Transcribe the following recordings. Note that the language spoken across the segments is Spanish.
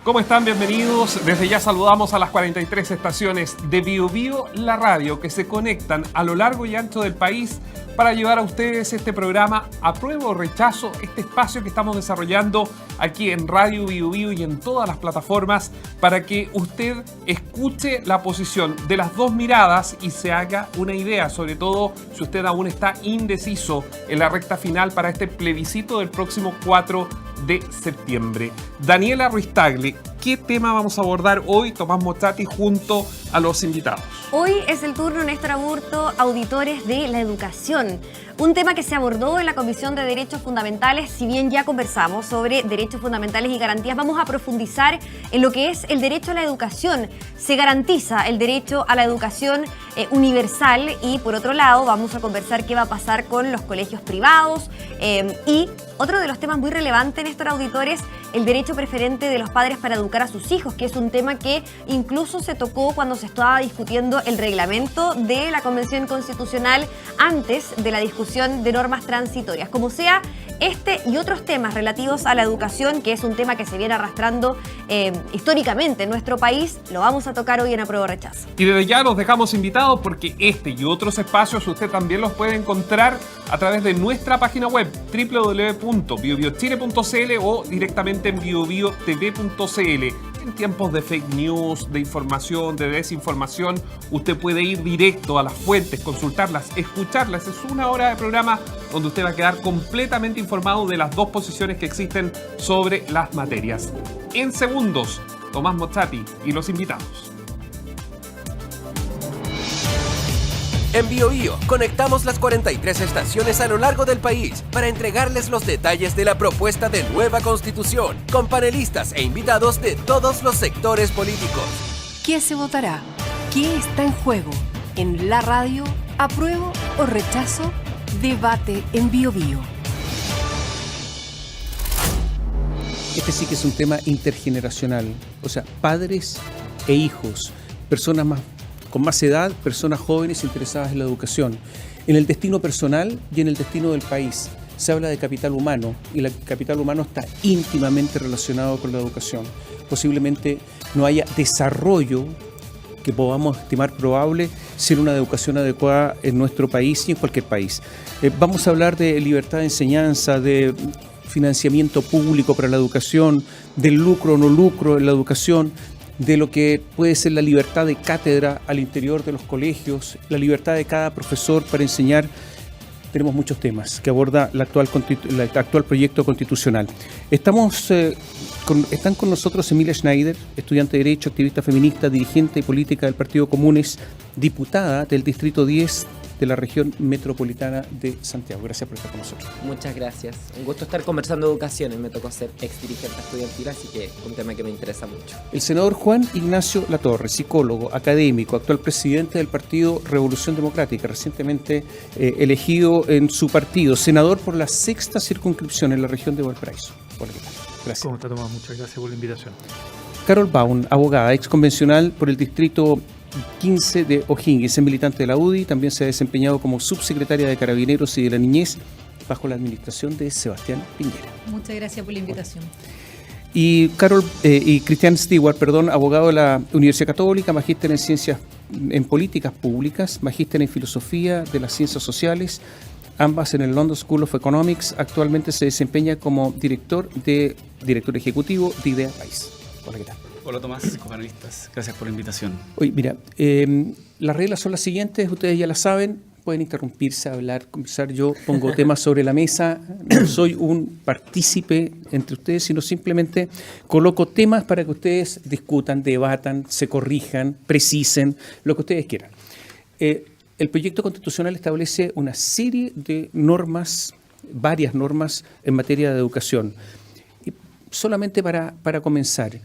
¿Cómo están? Bienvenidos. Desde ya saludamos a las 43 estaciones de BioBio, la radio, que se conectan a lo largo y ancho del país para llevar a ustedes este programa Apruebo o Rechazo, este espacio que estamos desarrollando aquí en Radio BioBio y en todas las plataformas para que usted escuche la posición de las dos miradas y se haga una idea, sobre todo si usted aún está indeciso en la recta final para este plebiscito del próximo 4 de septiembre. Daniela Ruiz Tagle, ¿qué tema vamos a abordar hoy? Tomás Mozzati junto a los invitados. Hoy es el turno, Néstor Aburto, auditores de la educación. Un tema que se abordó en la Comisión de Derechos Fundamentales. Si bien ya conversamos sobre derechos fundamentales y garantías, vamos a profundizar en lo que es el derecho a la educación. Se garantiza el derecho a la educación universal y, por otro lado, vamos a conversar qué va a pasar con los colegios privados y otro de los temas muy relevantes, Néstor, auditores, el derecho preferente de los padres para educar a sus hijos, que es un tema que incluso se tocó cuando se estaba discutiendo el reglamento de la Convención Constitucional antes de la discusión de normas transitorias. Como sea, este y otros temas relativos a la educación, que es un tema que se viene arrastrando históricamente en nuestro país, lo vamos a tocar hoy en Apruebo o Rechazo. Y desde ya los dejamos invitados porque este y otros espacios usted también los puede encontrar a través de nuestra página web www.biobiochile.cl o directamente en biobiotv.cl. En tiempos de fake news, de información, de desinformación, usted puede ir directo a las fuentes, consultarlas, escucharlas. Es una hora de programa donde usted va a quedar completamente informado de las dos posiciones que existen sobre las materias. En segundos, Tomás Mozzati y los invitados. En BioBio conectamos las 43 estaciones a lo largo del país para entregarles los detalles de la propuesta de nueva constitución, con panelistas e invitados de todos los sectores políticos. ¿Qué se votará? ¿Qué está en juego? En la radio, apruebo o rechazo, debate en BioBio. Este sí que es un tema intergeneracional, o sea, padres e hijos, personas con más edad, personas jóvenes interesadas en la educación, en el destino personal y en el destino del país. Se habla de capital humano y el capital humano está íntimamente relacionado con la educación. Posiblemente no haya desarrollo que podamos estimar probable sin una educación adecuada en nuestro país y en cualquier país. Vamos a hablar de libertad de enseñanza, de financiamiento público para la educación, del lucro o no lucro en la educación, de lo que puede ser la libertad de cátedra al interior de los colegios, la libertad de cada profesor para enseñar. Tenemos muchos temas que aborda el actual proyecto constitucional. Están con nosotros Emilia Schneider, estudiante de Derecho, activista feminista, dirigente y política del Partido Comunes, diputada del Distrito 10 de la región metropolitana de Santiago. Gracias por estar con nosotros. Muchas gracias. Un gusto estar conversando de educación. Me tocó ser ex dirigente estudiantil, así que es un tema que me interesa mucho. El senador Juan Ignacio Latorre, psicólogo, académico, actual presidente del Partido Revolución Democrática, recientemente elegido en su partido, senador por la 6ª circunscripción en la región de Valparaíso. Hola, ¿qué tal? Gracias. ¿Cómo está, Tomás? Muchas gracias por la invitación. Carol Baum, abogada, ex convencional por el distrito 15 de O'Higgins, es militante de la UDI, también se ha desempeñado como subsecretaria de Carabineros y de la Niñez bajo la administración de Sebastián Piñera. Muchas gracias por la invitación. Y Cristian Stewart, abogado de la Universidad Católica, magíster en Ciencias en Políticas Públicas, magíster en Filosofía de las Ciencias Sociales, ambas en el London School of Economics. Actualmente se desempeña como director ejecutivo de Idea País. Hola, ¿qué tal? Hola Tomás, copanelistas, gracias por la invitación. Oye, mira, las reglas son las siguientes, ustedes ya las saben, pueden interrumpirse, hablar, conversar. Yo pongo temas sobre la mesa, no soy un partícipe entre ustedes, sino simplemente coloco temas para que ustedes discutan, debatan, se corrijan, precisen, lo que ustedes quieran. El proyecto constitucional establece una serie de normas, varias normas en materia de educación. Y solamente para comenzar,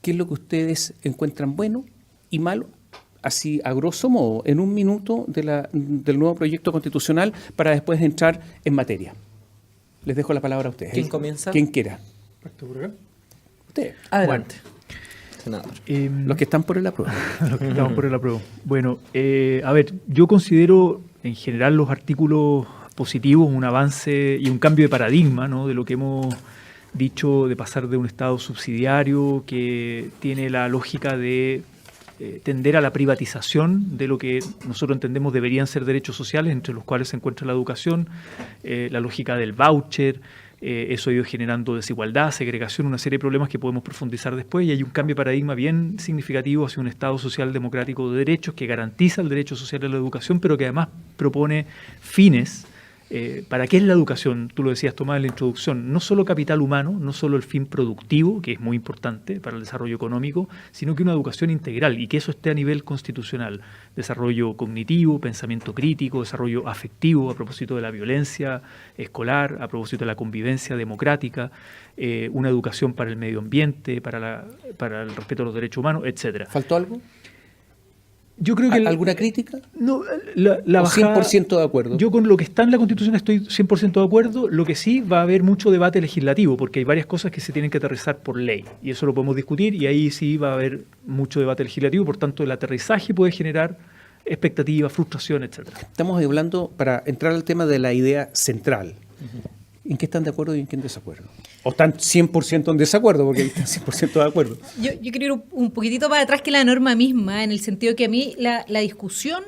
¿qué es lo que ustedes encuentran bueno y malo? Así, a grosso modo, en un minuto del nuevo proyecto constitucional para después entrar en materia. Les dejo la palabra a ustedes. ¿Quién comienza? Quien quiera. ¿Pacto por acá? Usted. Adelante. Senador. Los que están por el apruebo. Los que estamos por el apruebo. Bueno, a ver, yo considero en general los artículos positivos un avance y un cambio de paradigma, ¿no?, de lo que hemos dicho de pasar de un Estado subsidiario que tiene la lógica de tender a la privatización de lo que nosotros entendemos deberían ser derechos sociales, entre los cuales se encuentra la educación, la lógica del voucher. Eso ha ido generando desigualdad, segregación, una serie de problemas que podemos profundizar después, y hay un cambio de paradigma bien significativo hacia un Estado social democrático de derechos que garantiza el derecho social a la educación, pero que además propone fines. ¿Para qué es la educación? Tú lo decías, Tomás, en la introducción. No solo capital humano, no solo el fin productivo, que es muy importante para el desarrollo económico, sino que una educación integral y que eso esté a nivel constitucional. Desarrollo cognitivo, pensamiento crítico, desarrollo afectivo a propósito de la violencia escolar, a propósito de la convivencia democrática, una educación para el medio ambiente, para el respeto a los derechos humanos, etcétera. ¿Faltó algo? Yo creo que ¿Alguna crítica? No, la bajada, 100% de acuerdo. Yo con lo que está en la Constitución estoy 100% de acuerdo. Lo que sí va a haber mucho debate legislativo, porque hay varias cosas que se tienen que aterrizar por ley. Y eso lo podemos discutir, y ahí sí va a haber mucho debate legislativo. Por tanto, el aterrizaje puede generar expectativas, frustración, etcétera. Estamos hablando, para entrar al tema de la idea central. ¿En qué están de acuerdo y en qué en desacuerdo? ¿O están 100% en desacuerdo? Porque están 100% de acuerdo. Yo quiero ir un poquitito para atrás que la norma misma, en el sentido que a mí la discusión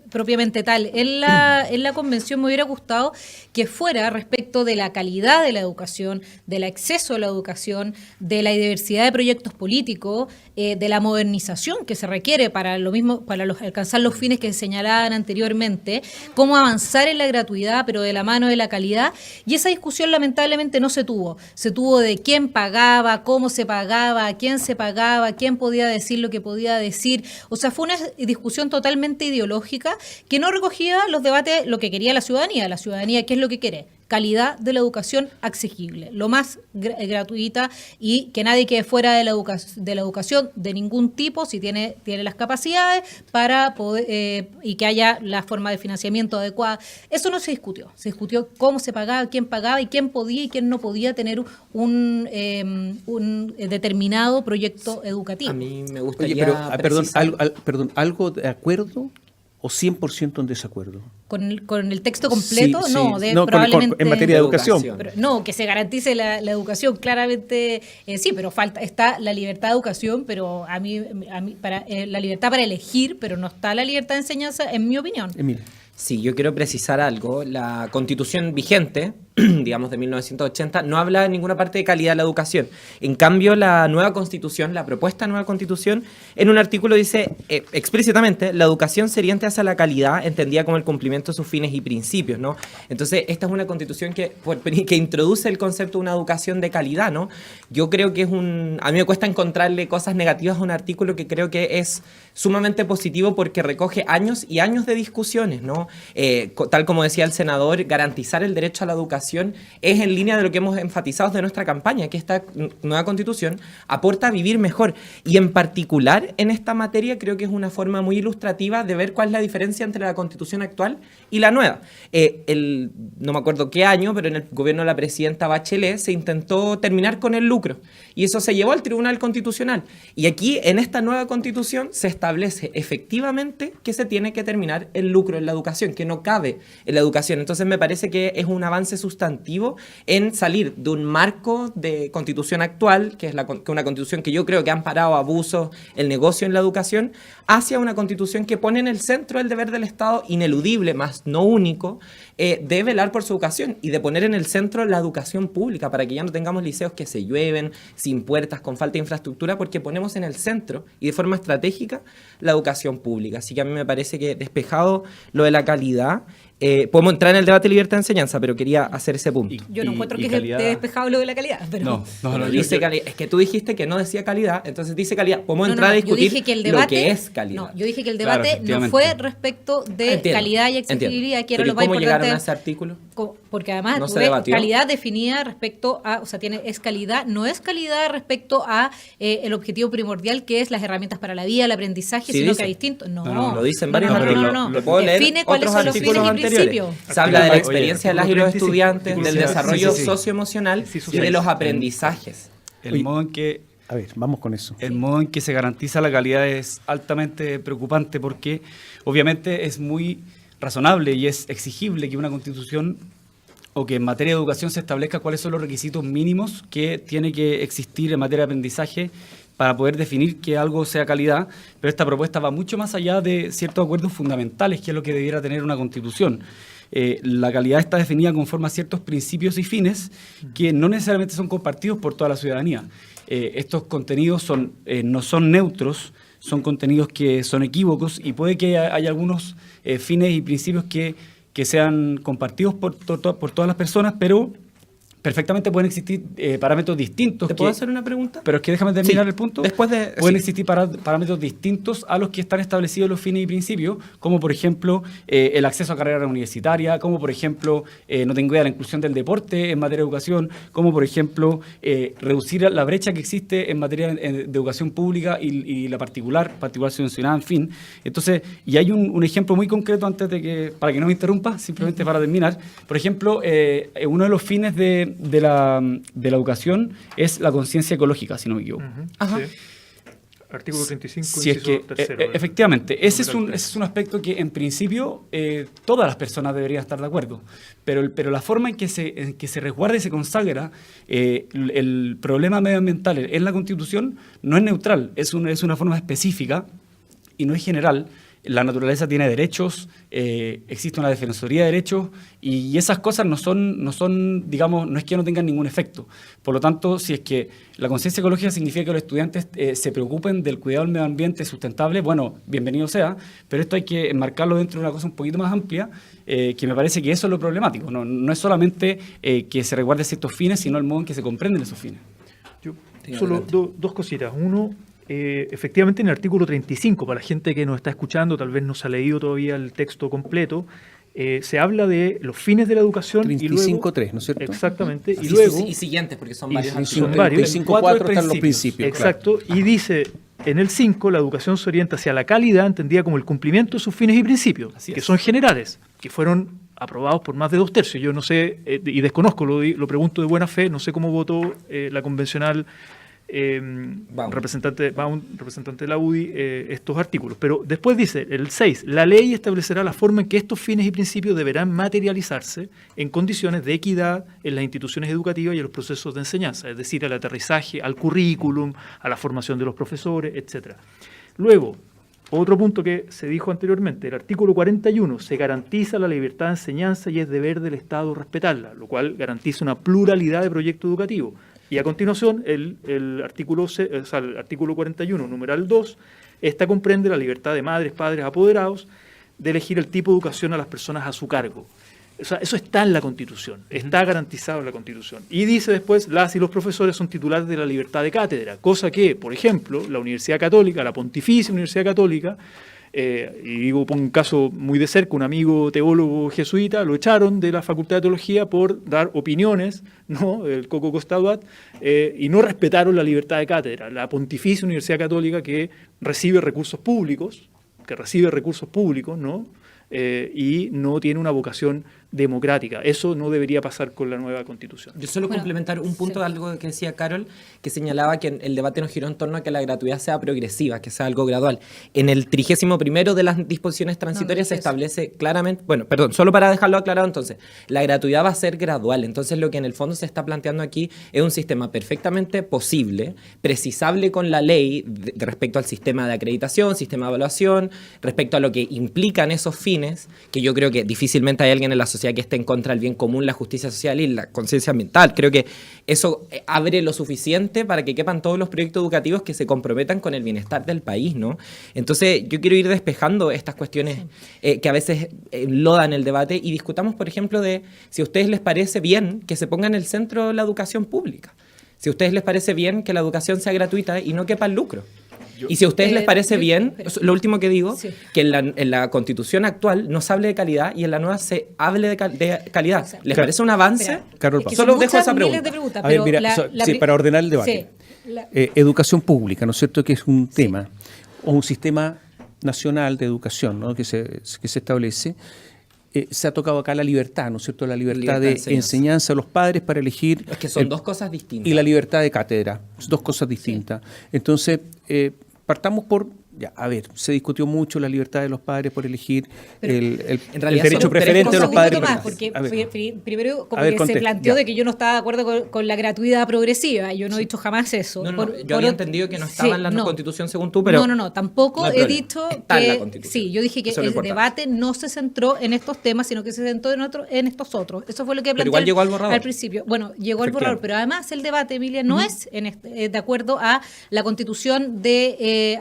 propiamente tal en la convención me hubiera gustado que fuera respecto de la calidad de la educación, del acceso a la educación, de la diversidad de proyectos políticos, de la modernización que se requiere para lo mismo, para alcanzar los fines que se señalaban anteriormente, cómo avanzar en la gratuidad, pero de la mano de la calidad. Y esa discusión lamentablemente no se tuvo. Se tuvo de quién pagaba, cómo se pagaba, a quién se pagaba, quién podía decir lo que podía decir. O sea, fue una discusión totalmente ideológica que no recogía los debates, lo que quería la ciudadanía. La ciudadanía, ¿qué es lo que quiere? Calidad de la educación asequible, lo más gratuita, y que nadie quede fuera de la educación de ningún tipo si tiene las capacidades para poder, y que haya la forma de financiamiento adecuada. Eso no se discutió. Se discutió cómo se pagaba, quién pagaba y quién podía y quién no podía tener un determinado proyecto educativo. A mí me gustaría perdón, ¿algo de acuerdo o 100% en desacuerdo? ¿Con el texto completo? Sí, no, sí. Probablemente en materia de educación. Pero, no, que se garantice la educación, claramente sí, pero está la libertad de educación, pero a mí para la libertad para elegir, pero no está la libertad de enseñanza, en mi opinión. Emilio. Sí, yo quiero precisar algo. La Constitución vigente, digamos de 1980, no habla en ninguna parte de calidad de la educación. En cambio, la nueva Constitución, la propuesta nueva Constitución, en un artículo dice explícitamente: la educación se orienta hacia la calidad, entendida como el cumplimiento de sus fines y principios, ¿no? Entonces, esta es una Constitución que introduce el concepto de una educación de calidad, ¿no? Yo creo que a mí me cuesta encontrarle cosas negativas a un artículo que creo que es sumamente positivo porque recoge años y años de discusiones, ¿no? Tal como decía el senador, garantizar el derecho a la educación es en línea de lo que hemos enfatizado de nuestra campaña, que esta nueva Constitución aporta a vivir mejor. Y en particular, en esta materia, creo que es una forma muy ilustrativa de ver cuál es la diferencia entre la Constitución actual y la nueva. No me acuerdo qué año, pero en el gobierno de la presidenta Bachelet se intentó terminar con el lucro. Y eso se llevó al Tribunal Constitucional. Y aquí, en esta nueva Constitución, se establece efectivamente que se tiene que terminar el lucro en la educación, que no cabe en la educación. Entonces me parece que es un avance sustantivo en salir de un marco de constitución actual, que es una constitución que yo creo que ha amparado abusos, el negocio en la educación, hacia una constitución que pone en el centro el deber del Estado ineludible, más no único, de velar por su educación y de poner en el centro la educación pública, para que ya no tengamos liceos que se llueven, sin puertas, con falta de infraestructura, porque ponemos en el centro y de forma estratégica la educación pública. Así que a mí me parece que, despejado lo de la calidad, podemos entrar en el debate de libertad de enseñanza, pero quería hacer ese punto. Yo no encuentro que esté despejado lo de la calidad. Pero dice calidad. Es que tú dijiste que no decía calidad, entonces dice calidad. Podemos entrar a discutir lo que es calidad. No, yo dije que el debate no fue respecto de calidad y accesibilidad, que era lo más importante. ¿Cómo llegaron a ese artículo? Porque además no calidad definida respecto a, o sea, es calidad, no es calidad respecto a el objetivo primordial, que es las herramientas para la vida, el aprendizaje, ¿Sí sino dice? que es distinto. No, lo dicen varios artículos. No. Puedo leer define cuáles son los fines y principios. Se habla de la experiencia de las y los estudiantes, del desarrollo socioemocional y de los aprendizajes. El modo en que... A ver, vamos con eso. El modo en que se garantiza la calidad es altamente preocupante porque obviamente es muy razonable y es exigible que una constitución o que en materia de educación se establezca cuáles son los requisitos mínimos que tiene que existir en materia de aprendizaje para poder definir que algo sea calidad, pero esta propuesta va mucho más allá de ciertos acuerdos fundamentales, que es lo que debiera tener una Constitución. La calidad está definida conforme a ciertos principios y fines que no necesariamente son compartidos por toda la ciudadanía. Estos contenidos no son neutros, son contenidos que son equívocos y puede que haya algunos fines y principios que sean compartidos por todas las personas, pero perfectamente pueden existir parámetros distintos. ¿Te puedo hacer una pregunta? Pero es que déjame terminar Sí, el punto. pueden existir parámetros distintos a los que están establecidos los fines y principios, como por ejemplo el acceso a carrera universitaria, como por ejemplo, no tengo idea, la inclusión del deporte en materia de educación, como por ejemplo reducir la brecha que existe en materia de educación pública y la particular subvencionada, en fin. Entonces, y hay un ejemplo muy concreto para que no me interrumpa, simplemente para terminar. Por ejemplo, uno de los fines de la educación es la conciencia ecológica, si no me equivoco. Ajá. Sí. Artículo 35, si es que, tercero, efectivamente, ese es un aspecto que en principio todas las personas deberían estar de acuerdo, pero la forma en que se resguarda y se consagra el problema medioambiental en la Constitución no es neutral, es una forma específica y no es general. La naturaleza tiene derechos, existe una defensoría de derechos y esas cosas no son, digamos, no es que no tengan ningún efecto. Por lo tanto, si es que la conciencia ecológica significa que los estudiantes se preocupen del cuidado del medio ambiente sustentable, bueno, bienvenido sea, pero esto hay que enmarcarlo dentro de una cosa un poquito más amplia, que me parece que eso es lo problemático. No es solamente que se resguarden ciertos fines, sino el modo en que se comprenden esos fines. Yo solo dos cositas. Uno, efectivamente en el artículo 35, para la gente que nos está escuchando, tal vez no se ha leído todavía el texto completo, se habla de los fines de la educación. 35.3, ¿no es cierto? Exactamente. Y luego, y siguientes, porque son varios. Son varios. 35.4 están los principios. Exacto. Claro. Y dice, en el 5, la educación se orienta hacia la calidad, entendida como el cumplimiento de sus fines y principios, que son generales, que fueron aprobados por más de 2/3. Yo no sé, y desconozco, lo pregunto de buena fe, no sé cómo votó la convencional representante de la UDI estos artículos, pero después dice el 6, la ley establecerá la forma en que estos fines y principios deberán materializarse en condiciones de equidad en las instituciones educativas y en los procesos de enseñanza, es decir, al aterrizaje, al currículum, a la formación de los profesores, etcétera. Luego, otro punto que se dijo anteriormente, el artículo 41, se garantiza la libertad de enseñanza y es deber del Estado respetarla, lo cual garantiza una pluralidad de proyectos educativos. Y a continuación, el artículo 41, numeral 2, esta comprende la libertad de madres, padres, apoderados de elegir el tipo de educación a las personas a su cargo. O sea, eso está en la Constitución, está garantizado en la Constitución. Y dice después, las y los profesores son titulares de la libertad de cátedra, cosa que, por ejemplo, la Universidad Católica, la Pontificia Universidad Católica, y digo, por un caso muy de cerca, un amigo teólogo jesuita, lo echaron de la Facultad de Teología por dar opiniones, ¿no?, el Coco Costaduat, y no respetaron la libertad de cátedra. La Pontificia Universidad Católica, que recibe recursos públicos, ¿no?, y no tiene una vocación democrática. Eso no debería pasar con la nueva Constitución. Yo solo complementar un punto de algo que decía Carol, que señalaba que el debate no giró en torno a que la gratuidad sea progresiva, que sea algo gradual. En el 31º de las disposiciones transitorias se establece claramente, solo para dejarlo aclarado entonces, la gratuidad va a ser gradual. Entonces lo que en el fondo se está planteando aquí es un sistema perfectamente posible, precisable con la ley respecto al sistema de acreditación, sistema de evaluación, respecto a lo que implican esos fines, que yo creo que difícilmente hay alguien en la sociedad que esté en contra del bien común, la justicia social y la conciencia ambiental. Creo que eso abre lo suficiente para que quepan todos los proyectos educativos que se comprometan con el bienestar del país, ¿no? Entonces, yo quiero ir despejando estas cuestiones que a veces lodan el debate y discutamos, por ejemplo, de si a ustedes les parece bien que se ponga en el centro la educación pública, si a ustedes les parece bien que la educación sea gratuita y no quepa el lucro. Y si a ustedes les parece bien, lo último que digo, que en la Constitución actual no se hable de calidad y en la nueva se hable de calidad. ¿Les parece un avance? Carol, solo dejo esa pregunta. A ver, mira, para ordenar el debate. Educación pública, ¿no es cierto?, que es un tema, o un sistema nacional de educación, ¿no?, que se establece. Se ha tocado acá la libertad, ¿no es cierto?, la libertad de enseñanza de los padres para elegir... Es que son dos cosas distintas. Y la libertad de cátedra, dos cosas distintas. Entonces, partamos por Ya, a ver, se discutió mucho la libertad de los padres por elegir el realidad derecho son- preferente de los padres. más, por- porque a ver, primero como A ver, que se contesta, planteó ya. de que yo no estaba de acuerdo con la gratuidad progresiva. Yo no he dicho jamás eso. No, yo había entendido que no estaba en la no. Constitución según tú, pero... No, tampoco no hay he problema. dicho Está en la que... Constitución. Sí, yo dije que Eso es lo el importante. debate no se centró en estos temas, sino que se centró en estos otros. Eso fue lo que Pero planteé igual llegó al borrador. al principio. Bueno, llegó al borrador, Efectivamente. pero además el debate, Emilia, no es de acuerdo a la Constitución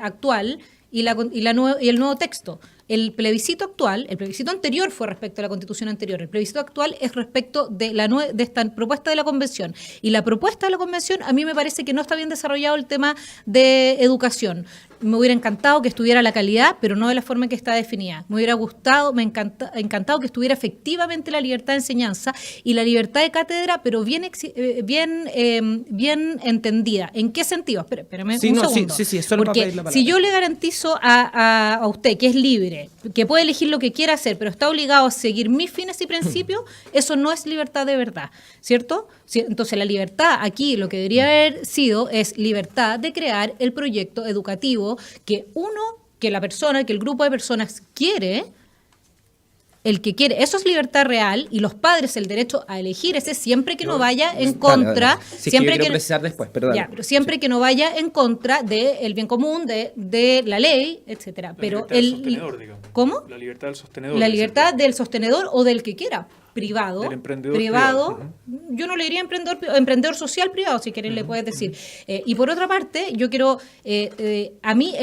actual y el nuevo texto. El plebiscito actual, el plebiscito anterior fue respecto a la Constitución anterior. El plebiscito actual es respecto de esta propuesta de la Convención. Y la propuesta de la Convención, a mí me parece que no está bien desarrollado el tema de educación. Me hubiera encantado que estuviera la calidad, pero no de la forma en que está definida. Me hubiera gustado, encantado que estuviera efectivamente la libertad de enseñanza y la libertad de cátedra, pero bien entendida. ¿En qué sentido? Espérame Sí, un no, segundo. sí, es solo para Porque pedir la palabra. si yo le garantizo a usted que es libre, que puede elegir lo que quiera hacer, pero está obligado a seguir mis fines y principios, eso no es libertad de verdad, ¿cierto? Entonces la libertad aquí, lo que debería haber sido es libertad de crear el proyecto educativo que el grupo de personas quiere. El que quiere, eso es libertad real, y los padres el derecho a elegir ese siempre que no vaya en contra, Sí, siempre que yo quiero precisar después, pero dale. ya, pero siempre que no vaya en contra del bien común, de la ley, etcétera. Pero libertad del sostenedor, digamos. ¿cómo? La libertad del sostenedor. La libertad del sostenedor o del que quiera, privado, Del emprendedor privado. privado. Yo no le diría emprendedor social privado, si querés le puedes decir. Y por otra parte, yo quiero, a mí,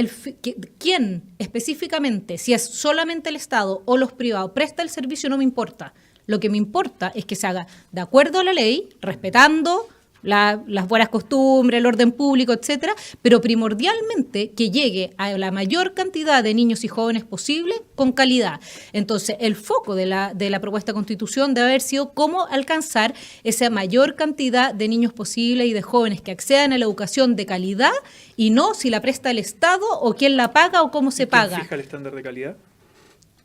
¿quién específicamente, si es solamente el Estado o los privados, presta el servicio, no me importa. Lo que me importa es que se haga de acuerdo a la ley, respetando las buenas costumbres, el orden público, etcétera, pero primordialmente que llegue a la mayor cantidad de niños y jóvenes posible con calidad. Entonces, el foco de la propuesta de Constitución debe haber sido cómo alcanzar esa mayor cantidad de niños posible y de jóvenes que accedan a la educación de calidad, y no si la presta el Estado o quién la paga o cómo se paga. ¿Quién fija el estándar de calidad?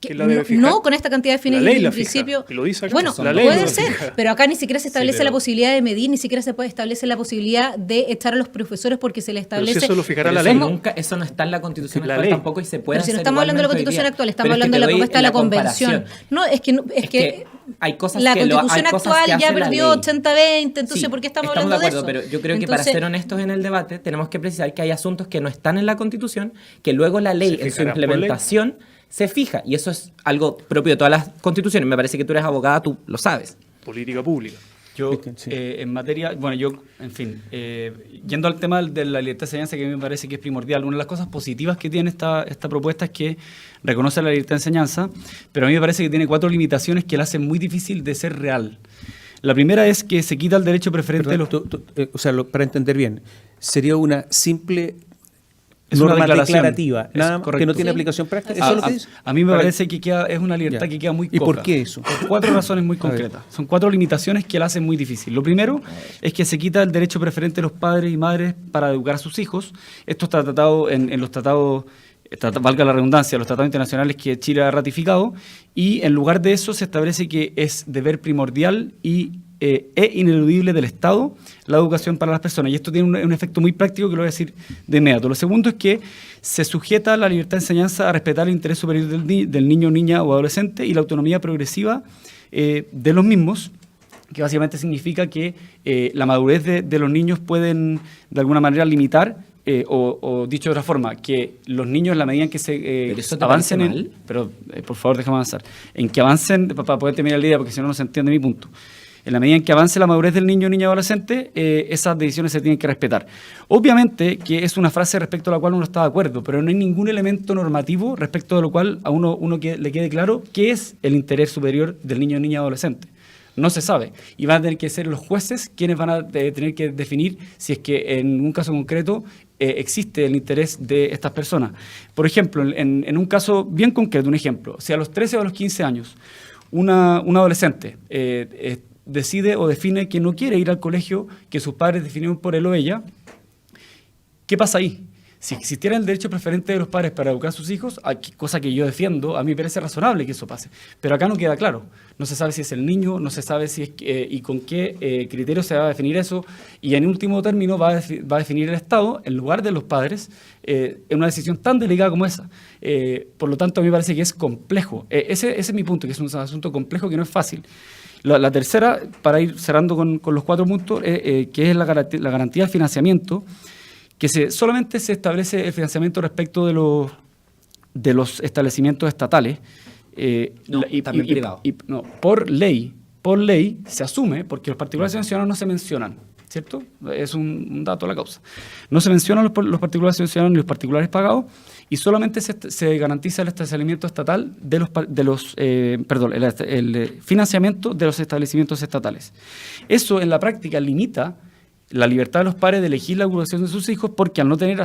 Que ¿Quién la debe fijar? no con esta cantidad de fines La ley y la en fija, principio. y lo dice acá. Bueno, La ley puede lo ser, fija. pero acá ni siquiera se establece pero- la posibilidad de medir, ni siquiera se establece la posibilidad de echar a los profesores porque se les Pero si establece. eso lo fijará Pero la eso ley. nunca, eso no está en la Constitución La actual ley. tampoco, y se puede Pero si no hacer estamos hablando de la igualmente hoy Constitución día. actual, estamos Pero es que hablando de te la doy propuesta de en la Convención. comparación. No, es que hay cosas la que Constitución hay cosas actual que ya hace la perdió ley. 80-20, entonces Sí, ¿por qué estamos de hablando acuerdo, de eso? pero yo creo que para Entonces, ser honestos en el debate tenemos que precisar que hay asuntos que no están en la Constitución, que luego la ley Se en su fijarán por ley. implementación se fija, y eso es algo propio de todas las constituciones. Me parece que tú eres abogada, tú lo sabes. Política pública. Yo, Sí. en materia, en fin, yendo al tema de la libertad de enseñanza, que a mí me parece que es primordial, una de las cosas positivas que tiene esta propuesta es que reconoce la libertad de enseñanza, pero a mí me parece que tiene 4 limitaciones que la hacen muy difícil de ser real. La primera es que se quita el derecho preferente de los... Para entender bien, sería una simple Es una norma declaración. declarativa, Es nada más, que correcto. no tiene Sí. aplicación práctica. Así ¿Eso es lo que dice? A mí me Para- parece que es una libertad Ya. que queda muy ¿Y por coja. qué eso? Por 4 razones muy A ver. concretas. Son 4 limitaciones que la hacen muy difícil. Lo primero es que se quita el derecho preferente de los padres y madres para educar a sus hijos. Esto está tratado en los tratados, valga la redundancia, los tratados internacionales que Chile ha ratificado, y en lugar de eso se establece que es deber primordial e ineludible del Estado la educación para las personas. Y esto tiene un efecto muy práctico que lo voy a decir de inmediato. Lo segundo es que se sujeta la libertad de enseñanza a respetar el interés superior del niño, niña o adolescente y la autonomía progresiva de los mismos, que básicamente significa que la madurez de los niños pueden de alguna manera limitar, o dicho de otra forma, que los niños en la medida en que se ¿Pero eso te avancen parece en... mal? Pero por favor déjame avanzar. En que avancen, para poder terminar la idea, porque si no, no se entiende mi punto. En la medida en que avance la madurez del niño, niña o adolescente, esas decisiones se tienen que respetar. Obviamente que es una frase respecto a la cual uno está de acuerdo, pero no hay ningún elemento normativo respecto de lo cual a uno le quede claro qué es el interés superior del niño, niña o adolescente. No se sabe. Y van a tener que ser los jueces quienes van a tener que definir si es que en un caso concreto existe el interés de estas personas. Por ejemplo, en un caso bien concreto, un ejemplo, si a los 13 o a los 15 años un adolescente decide o define que no quiere ir al colegio que sus padres definieron por él o ella, ¿qué pasa ahí? Si existiera el derecho preferente de los padres para educar a sus hijos, cosa que yo defiendo, a mí me parece razonable que eso pase. Pero acá no queda claro. No se sabe si es el niño, no se sabe si es y con qué criterio se va a definir eso. Y en último término va a definir el Estado, en lugar de los padres, en una decisión tan delicada como esa. Por lo tanto, a mí me parece que es complejo. Ese es mi punto, que es un asunto complejo que no es fácil. La tercera, para ir cerrando con los 4 puntos, que es la garantía del financiamiento, que solamente se establece el financiamiento respecto de los establecimientos estatales. También privado. No, por ley se asume, porque los particulares subvencionados no se mencionan, ¿cierto? Es un dato a la causa. No se mencionan los particulares subvencionados ni los particulares pagados, y solamente se garantiza el establecimiento estatal el financiamiento de los establecimientos estatales. Eso en la práctica limita la libertad de los padres de elegir la educación de sus hijos, porque al no tener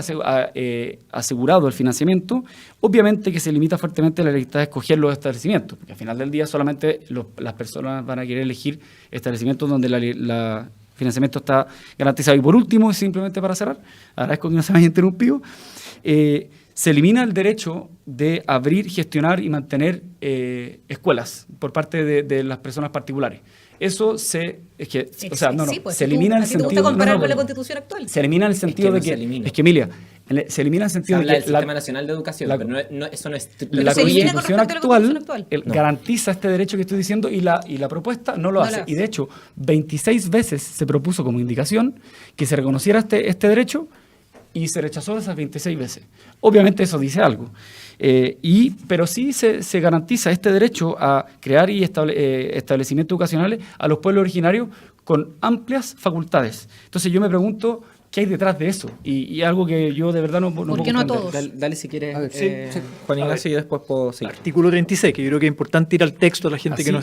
asegurado el financiamiento, obviamente que se limita fuertemente la libertad de escoger los establecimientos, porque al final del día solamente las personas van a querer elegir establecimientos donde el financiamiento está garantizado. Y por último, simplemente para cerrar, agradezco que no se me haya interrumpido, se elimina el derecho de abrir, gestionar y mantener escuelas por parte de las personas particulares. Eso se elimina en el sentido... ¿Te gusta comparar con la Constitución actual? Se elimina en el sentido de que... Es que, Emilia, se elimina en el sentido de que... el Sistema Nacional de Educación, pero eso no es... La Constitución actual garantiza este derecho que estoy diciendo, y la propuesta no lo hace. Y de hecho, 26 veces se propuso como indicación que se reconociera este derecho, y se rechazó esas 26 veces. Obviamente eso dice algo. Pero sí se garantiza este derecho a crear y establecimientos educacionales a los pueblos originarios con amplias facultades. Entonces yo me pregunto, ¿qué hay detrás de eso? Y algo que yo de verdad no ¿Por qué no a todos? Dale si quieres, sí. Juan Ignacio, y después puedo seguir. Artículo 36, que yo creo que es importante ir al texto a la gente Así que no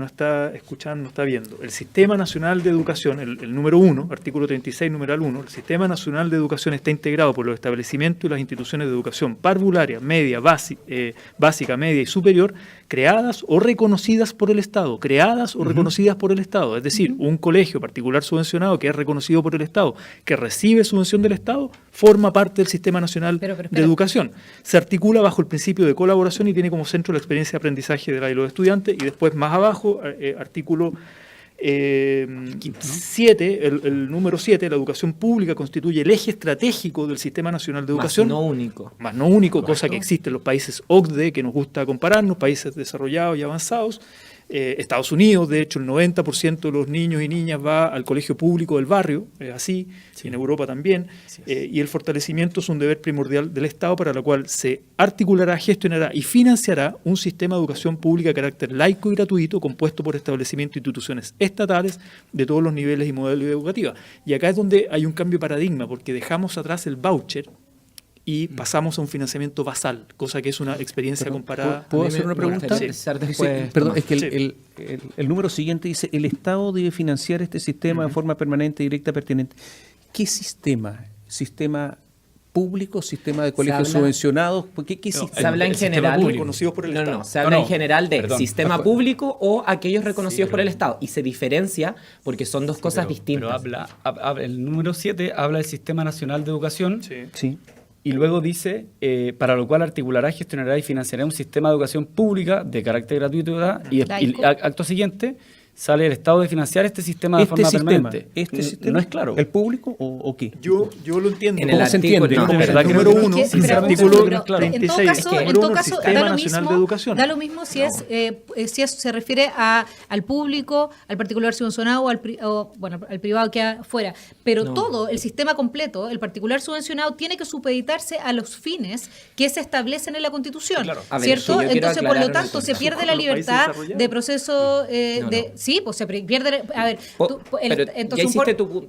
está escuchando, no está viendo. El Sistema Nacional de Educación, el número 1, artículo 36, numeral 1, el Sistema Nacional de Educación está integrado por los establecimientos y las instituciones de educación parvularia, media, básica, media y superior, creadas o reconocidas por el Estado. Creadas o reconocidas por el Estado. Es decir, un colegio particular subvencionado que es reconocido por el Estado, que recibe subvención del Estado, forma parte del Sistema Nacional de Educación. Se articula bajo el principio de colaboración y tiene como centro la experiencia de aprendizaje de los estudiantes. Y después, más abajo, artículo 7, el número 7, la educación pública constituye el eje estratégico del Sistema Nacional de Educación. Más no único. Más no único, cosa que existe en los países OCDE, que nos gusta compararnos, países desarrollados y avanzados. Estados Unidos, de hecho, el 90% de los niños y niñas va al colegio público del barrio, así, en Europa también, y el fortalecimiento es un deber primordial del Estado, para lo cual se articulará, gestionará y financiará un sistema de educación pública de carácter laico y gratuito, compuesto por establecimientos e instituciones estatales de todos los niveles y modelos educativos. Y acá es donde hay un cambio de paradigma, porque dejamos atrás el voucher y pasamos a un financiamiento basal, cosa que es una experiencia comparada. ¿Puedo hacer una pregunta? Perdón, es que el número siguiente dice: el Estado debe financiar este sistema de forma permanente, directa, pertinente. ¿Qué sistema? ¿Sistema público? ¿Sistema de colegios subvencionados? ¿Qué sistema? Se habla en general... reconocidos por el Estado. Se habla en general de sistema público o aquellos reconocidos por el Estado. Y se diferencia porque son dos cosas distintas. Pero el número 7 habla del Sistema Nacional de Educación. Sí. Y luego dice, para lo cual articulará, gestionará y financiará un sistema de educación pública de carácter gratuito, y acto siguiente sale el Estado de financiar este sistema de forma permanente. ¿Este sistema? No es claro. ¿El público o qué? Yo lo entiendo. En el ¿Cómo se entiende? artículo, No, pero el artículo 1, el artículo en 36, todo caso da lo mismo si se refiere al público, al particular subvencionado o al privado que afuera. Pero todo, el sistema completo, el particular subvencionado, tiene que supeditarse a los fines que se establecen en la Constitución. Claro. A ver, ¿cierto? sí, Entonces, por lo aclarar tanto, una se cosa. pierde la libertad de proceso Sí, pues se pierde. A ver, entonces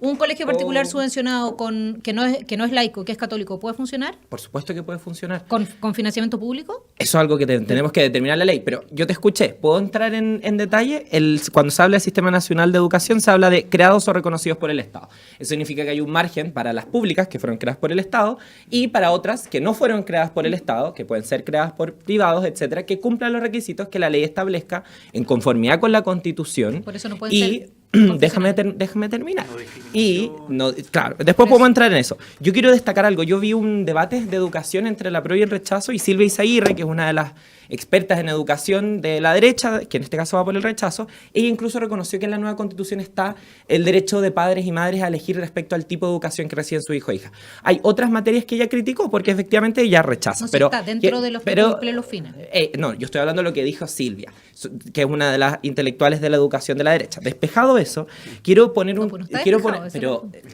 un colegio particular subvencionado que no es laico, que es católico, ¿puede funcionar? Por supuesto que puede funcionar. ¿Con financiamiento público? Eso es algo que tenemos que determinar la ley, pero yo te escuché. ¿Puedo entrar en detalle? Cuando se habla del Sistema Nacional de Educación, se habla de creados o reconocidos por el Estado. Eso significa que hay un margen para las públicas, que fueron creadas por el Estado, y para otras que no fueron creadas por el Estado, que pueden ser creadas por privados, etcétera, que cumplan los requisitos que la ley establezca en conformidad con la Constitución. Por eso no pueden ser déjame terminar. Y, no, claro, después podemos entrar en eso. Yo quiero destacar algo. Yo vi un debate de educación entre la apruebo y el rechazo, y Silvia Izaguirre, que es una de las expertas en educación de la derecha, que en este caso va por el rechazo, ella incluso reconoció que en la nueva Constitución está el derecho de padres y madres a elegir respecto al tipo de educación que reciben su hijo o hija. Hay otras materias que ella criticó porque efectivamente ella rechaza. No, pero está dentro de los que cumplen los fines. No, yo estoy hablando de lo que dijo Silvia, que es una de las intelectuales de la educación de la derecha. Despejado eso, quiero poner un... pero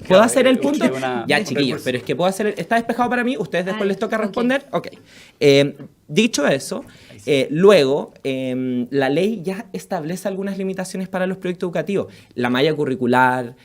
¿puedo hacer el punto? Ya, chiquillos, pero es que puedo hacer... ¿Está despejado para mí? ¿Ustedes después les toca responder? Ok. Dicho eso, luego la ley ya establece algunas limitaciones para los proyectos educativos. La malla curricular,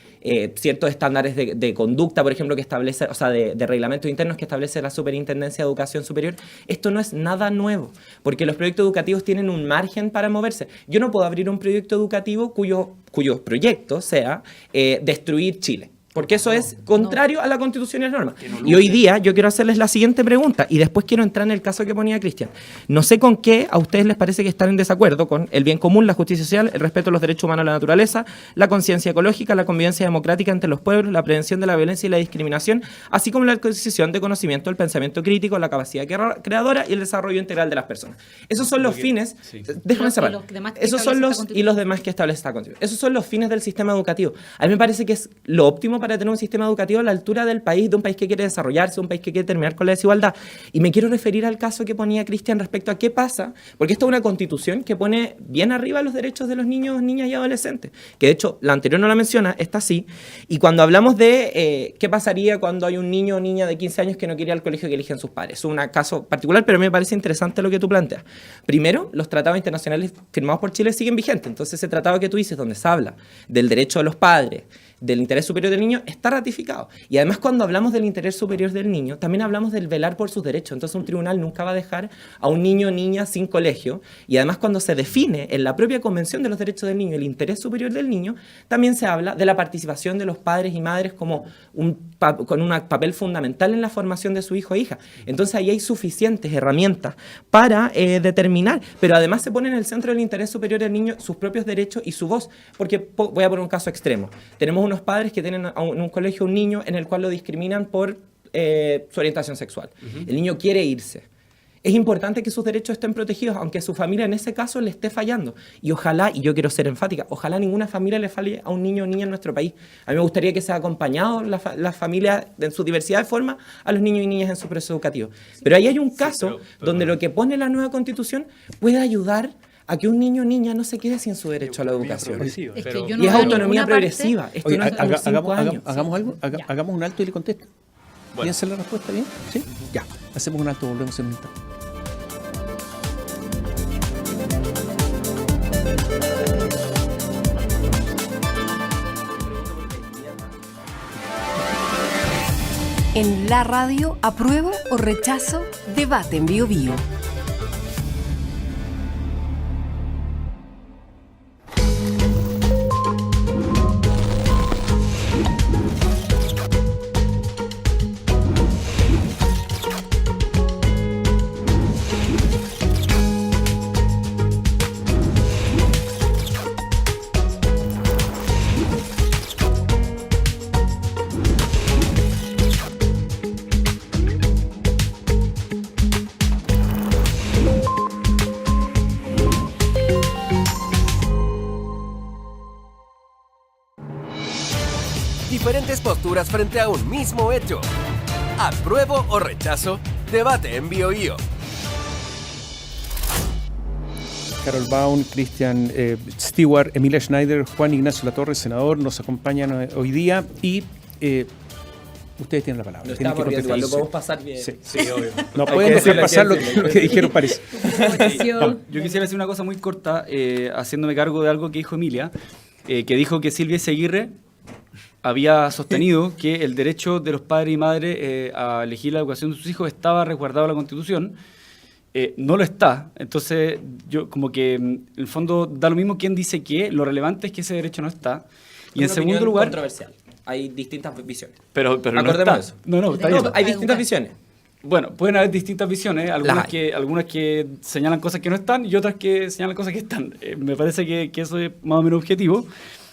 ciertos estándares de conducta, por ejemplo, que establece, o sea, de reglamentos internos que establece la Superintendencia de Educación Superior. Esto no es nada nuevo, porque los proyectos educativos tienen un margen para moverse. Yo no puedo abrir un proyecto educativo cuyo proyecto sea destruir Chile. Porque eso es contrario a la Constitución y a las normas. Y hoy día yo quiero hacerles la siguiente pregunta y después quiero entrar en el caso que ponía Cristian. No sé con qué a ustedes les parece que están en desacuerdo con el bien común, la justicia social, el respeto a los derechos humanos a la naturaleza, la conciencia ecológica, la convivencia democrática entre los pueblos, la prevención de la violencia y la discriminación, así como la adquisición de conocimiento, el pensamiento crítico, la capacidad creadora y el desarrollo integral de las personas. Esos son los fines. Déjame cerrar. Esos son los demás que establece esta Constitución. Esos son los fines del sistema educativo. A mí me parece que es lo óptimo para tener un sistema educativo a la altura del país, de un país que quiere desarrollarse, un país que quiere terminar con la desigualdad. Y me quiero referir al caso que ponía Cristian respecto a qué pasa, porque esta es una Constitución que pone bien arriba los derechos de los niños, niñas y adolescentes, que de hecho la anterior no la menciona, esta sí. Y cuando hablamos de qué pasaría cuando hay un niño o niña de 15 años que no quiere ir al colegio que eligen sus padres, es un caso particular, pero me parece interesante lo que tú planteas. Primero, los tratados internacionales firmados por Chile siguen vigentes, entonces ese tratado que tú dices, donde se habla del derecho de los padres, del interés superior del niño, está ratificado. Y además, cuando hablamos del interés superior del niño, también hablamos del velar por sus derechos. Entonces, un tribunal nunca va a dejar a un niño o niña sin colegio. Y además, cuando se define en la propia Convención de los Derechos del Niño el interés superior del niño, también se habla de la participación de los padres y madres como con un papel fundamental en la formación de su hijo o hija. Entonces, ahí hay suficientes herramientas para determinar. Pero además se pone en el centro del interés superior del niño sus propios derechos y su voz. Porque voy a poner un caso extremo. Tenemos unos padres que tienen en un colegio un niño en el cual lo discriminan por su orientación sexual. El niño quiere irse. Es importante que sus derechos estén protegidos, aunque su familia en ese caso le esté fallando. Y ojalá, y yo quiero ser enfática, ojalá ninguna familia le falle a un niño o niña en nuestro país. A mí me gustaría que sea acompañado la familia en su diversidad de forma a los niños y niñas en su proceso educativo. Pero ahí hay un caso donde lo que pone la nueva Constitución puede ayudar a que un niño o niña no se quede sin su derecho a la educación. Es que yo y es autonomía progresiva. Esto Oye, no es como 5 años. hagamos algo, hagamos un alto y le contesto. ¿Piensa la respuesta bien? ¿Sí? Ya, hacemos un alto, volvemos en un instante. En la radio, apruebo o rechazo, debate en Bio Bio. Diferentes posturas frente a un mismo hecho. ¿Apruebo o rechazo? Debate en Bio Bio. Carol Baum, Christian Stewart, Emilia Schneider, Juan Ignacio Latorre, senador, nos acompañan hoy día y ustedes tienen la palabra. No estamos bien, igual lo podemos pasar bien. Sí, obvio. No pueden dejar pasar lo que dijeron, parece. Yo quisiera decir una cosa muy corta, haciéndome cargo de algo que dijo Emilia, que dijo que Silvia Izaguirre había sostenido que el derecho de los padres y madres a elegir la educación de sus hijos estaba resguardado en la Constitución. No lo está. Entonces, yo como que en el fondo da lo mismo quién dice qué, lo relevante es que ese derecho no está. Y en segundo lugar... controversial. Hay distintas visiones. Pero no está. Eso. No, está bien. Hay distintas visiones. Bueno, pueden haber distintas visiones, algunas que señalan cosas que no están y otras que señalan cosas que están. Me parece que eso es más o menos objetivo.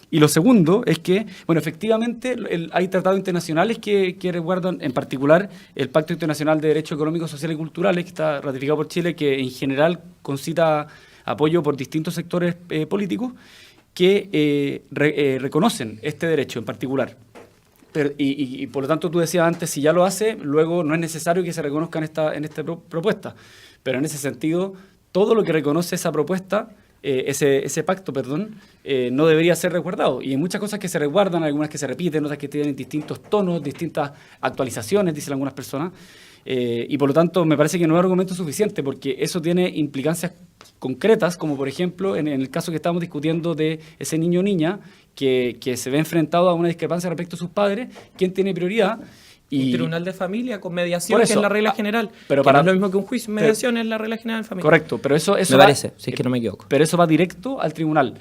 Y lo segundo es que, bueno, efectivamente hay tratados internacionales que resguardan, en particular, el Pacto Internacional de Derechos Económicos, Sociales y Culturales, que está ratificado por Chile, que en general concita apoyo por distintos sectores políticos que reconocen este derecho en particular. Y por lo tanto, tú decías antes, si ya lo hace, luego no es necesario que se reconozca en esta propuesta. Pero en ese sentido, todo lo que reconoce esa propuesta, ese pacto, no debería ser resguardado. Y hay muchas cosas que se resguardan, algunas que se repiten, otras que tienen distintos tonos, distintas actualizaciones, dicen algunas personas. Y por lo tanto, me parece que no es argumento suficiente, porque eso tiene implicancias concretas, como por ejemplo en el caso que estamos discutiendo de ese niño o niña que se ve enfrentado a una discrepancia respecto a sus padres, ¿quién tiene prioridad? Un tribunal de familia con mediación, Por eso, que es la regla general. pero no es lo mismo que un juicio. Mediación es la regla general de familia. Correcto, pero eso me parece, si es que no me equivoco. Pero eso va directo al tribunal.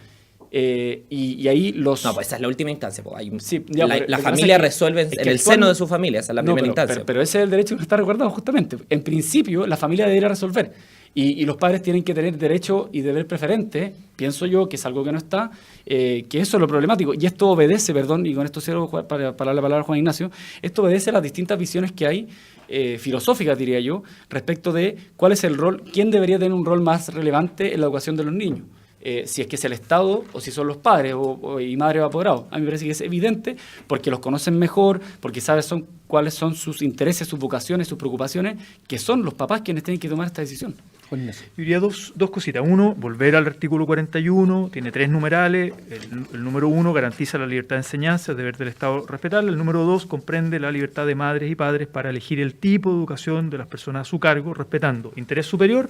Y ahí los... No, pues esa es la última instancia. Pues la familia resuelve en el seno de su familia, esa es la primera instancia. Pero ese es el derecho que está resguardado justamente. En principio, la familia debería resolver. Y los padres tienen que tener derecho y deber preferente, pienso yo, que es algo que no está, que eso es lo problemático. Y esto obedece, y con esto cierro para la palabra a Juan Ignacio, esto obedece a las distintas visiones que hay, filosóficas diría yo, respecto de cuál es el rol, quién debería tener un rol más relevante en la educación de los niños. Si es que es el Estado o si son los padres y madres o apoderados. A mí me parece que es evidente porque los conocen mejor, porque saben cuáles son sus intereses, sus vocaciones, sus preocupaciones, que son los papás quienes tienen que tomar esta decisión. Yo diría dos cositas. Uno, volver al artículo 41, tiene 3 numerales. El número 1 garantiza la libertad de enseñanza, el deber del Estado respetarla. El número 2 comprende la libertad de madres y padres para elegir el tipo de educación de las personas a su cargo, respetando interés superior,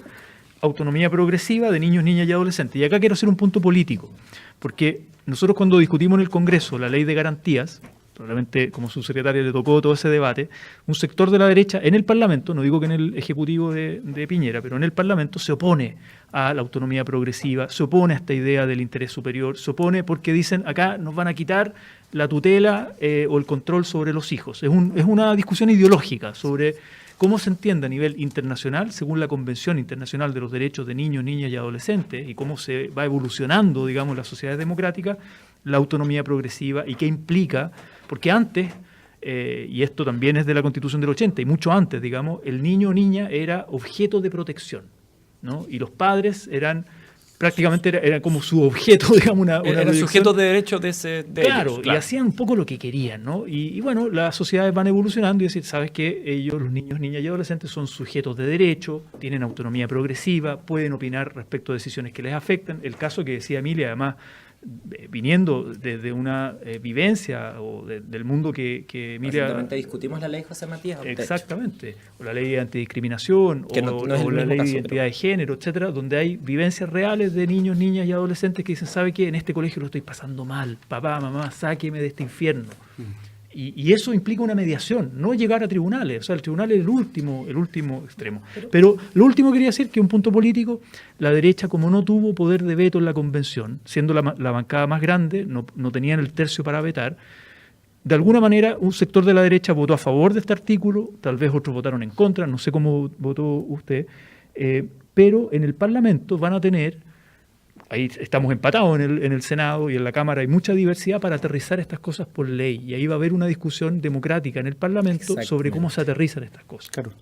autonomía progresiva de niños, niñas y adolescentes. Y acá quiero hacer un punto político, porque nosotros cuando discutimos en el Congreso la ley de garantías, probablemente como subsecretario le tocó todo ese debate, un sector de la derecha en el Parlamento, no digo que en el Ejecutivo de Piñera, pero en el Parlamento se opone a la autonomía progresiva, se opone a esta idea del interés superior, se opone porque dicen acá nos van a quitar la tutela o el control sobre los hijos. Es una discusión ideológica sobre cómo se entiende a nivel internacional, según la Convención Internacional de los Derechos de Niños, Niñas y Adolescentes, y cómo se va evolucionando, digamos, las sociedades democráticas, la autonomía progresiva y qué implica, porque antes, y esto también es de la Constitución del 80, y mucho antes, digamos, el niño o niña era objeto de protección, ¿no? Y los padres eran prácticamente era como su objeto, digamos, eran sujetos de derechos de claro, ellos. Y hacían un poco lo que querían, ¿no? Y bueno, las sociedades van evolucionando y decir, ¿sabes qué? Ellos, los niños, niñas y adolescentes, son sujetos de derecho, tienen autonomía progresiva, pueden opinar respecto a decisiones que les afectan. El caso que decía Emilia, además, viniendo desde una vivencia o del mundo que Emilia... Recientemente discutimos la ley José Matías. Exactamente, o la ley de antidiscriminación, o la ley de identidad de género, etcétera, donde hay vivencias reales de niños, niñas y adolescentes que dicen, ¿sabe qué? En este colegio lo estoy pasando mal, papá, mamá, sáqueme de este infierno. Y eso implica una mediación, no llegar a tribunales. O sea, el tribunal es el último extremo. Pero lo último quería decir que un punto político, la derecha, como no tuvo poder de veto en la convención, siendo la bancada más grande, no tenían el tercio para vetar, de alguna manera un sector de la derecha votó a favor de este artículo, tal vez otros votaron en contra, no sé cómo votó usted, pero en el Parlamento van a tener... Ahí estamos empatados en el Senado y en la Cámara, hay mucha diversidad para aterrizar estas cosas por ley, y ahí va a haber una discusión democrática en el Parlamento sobre cómo se aterrizan estas cosas. Claro.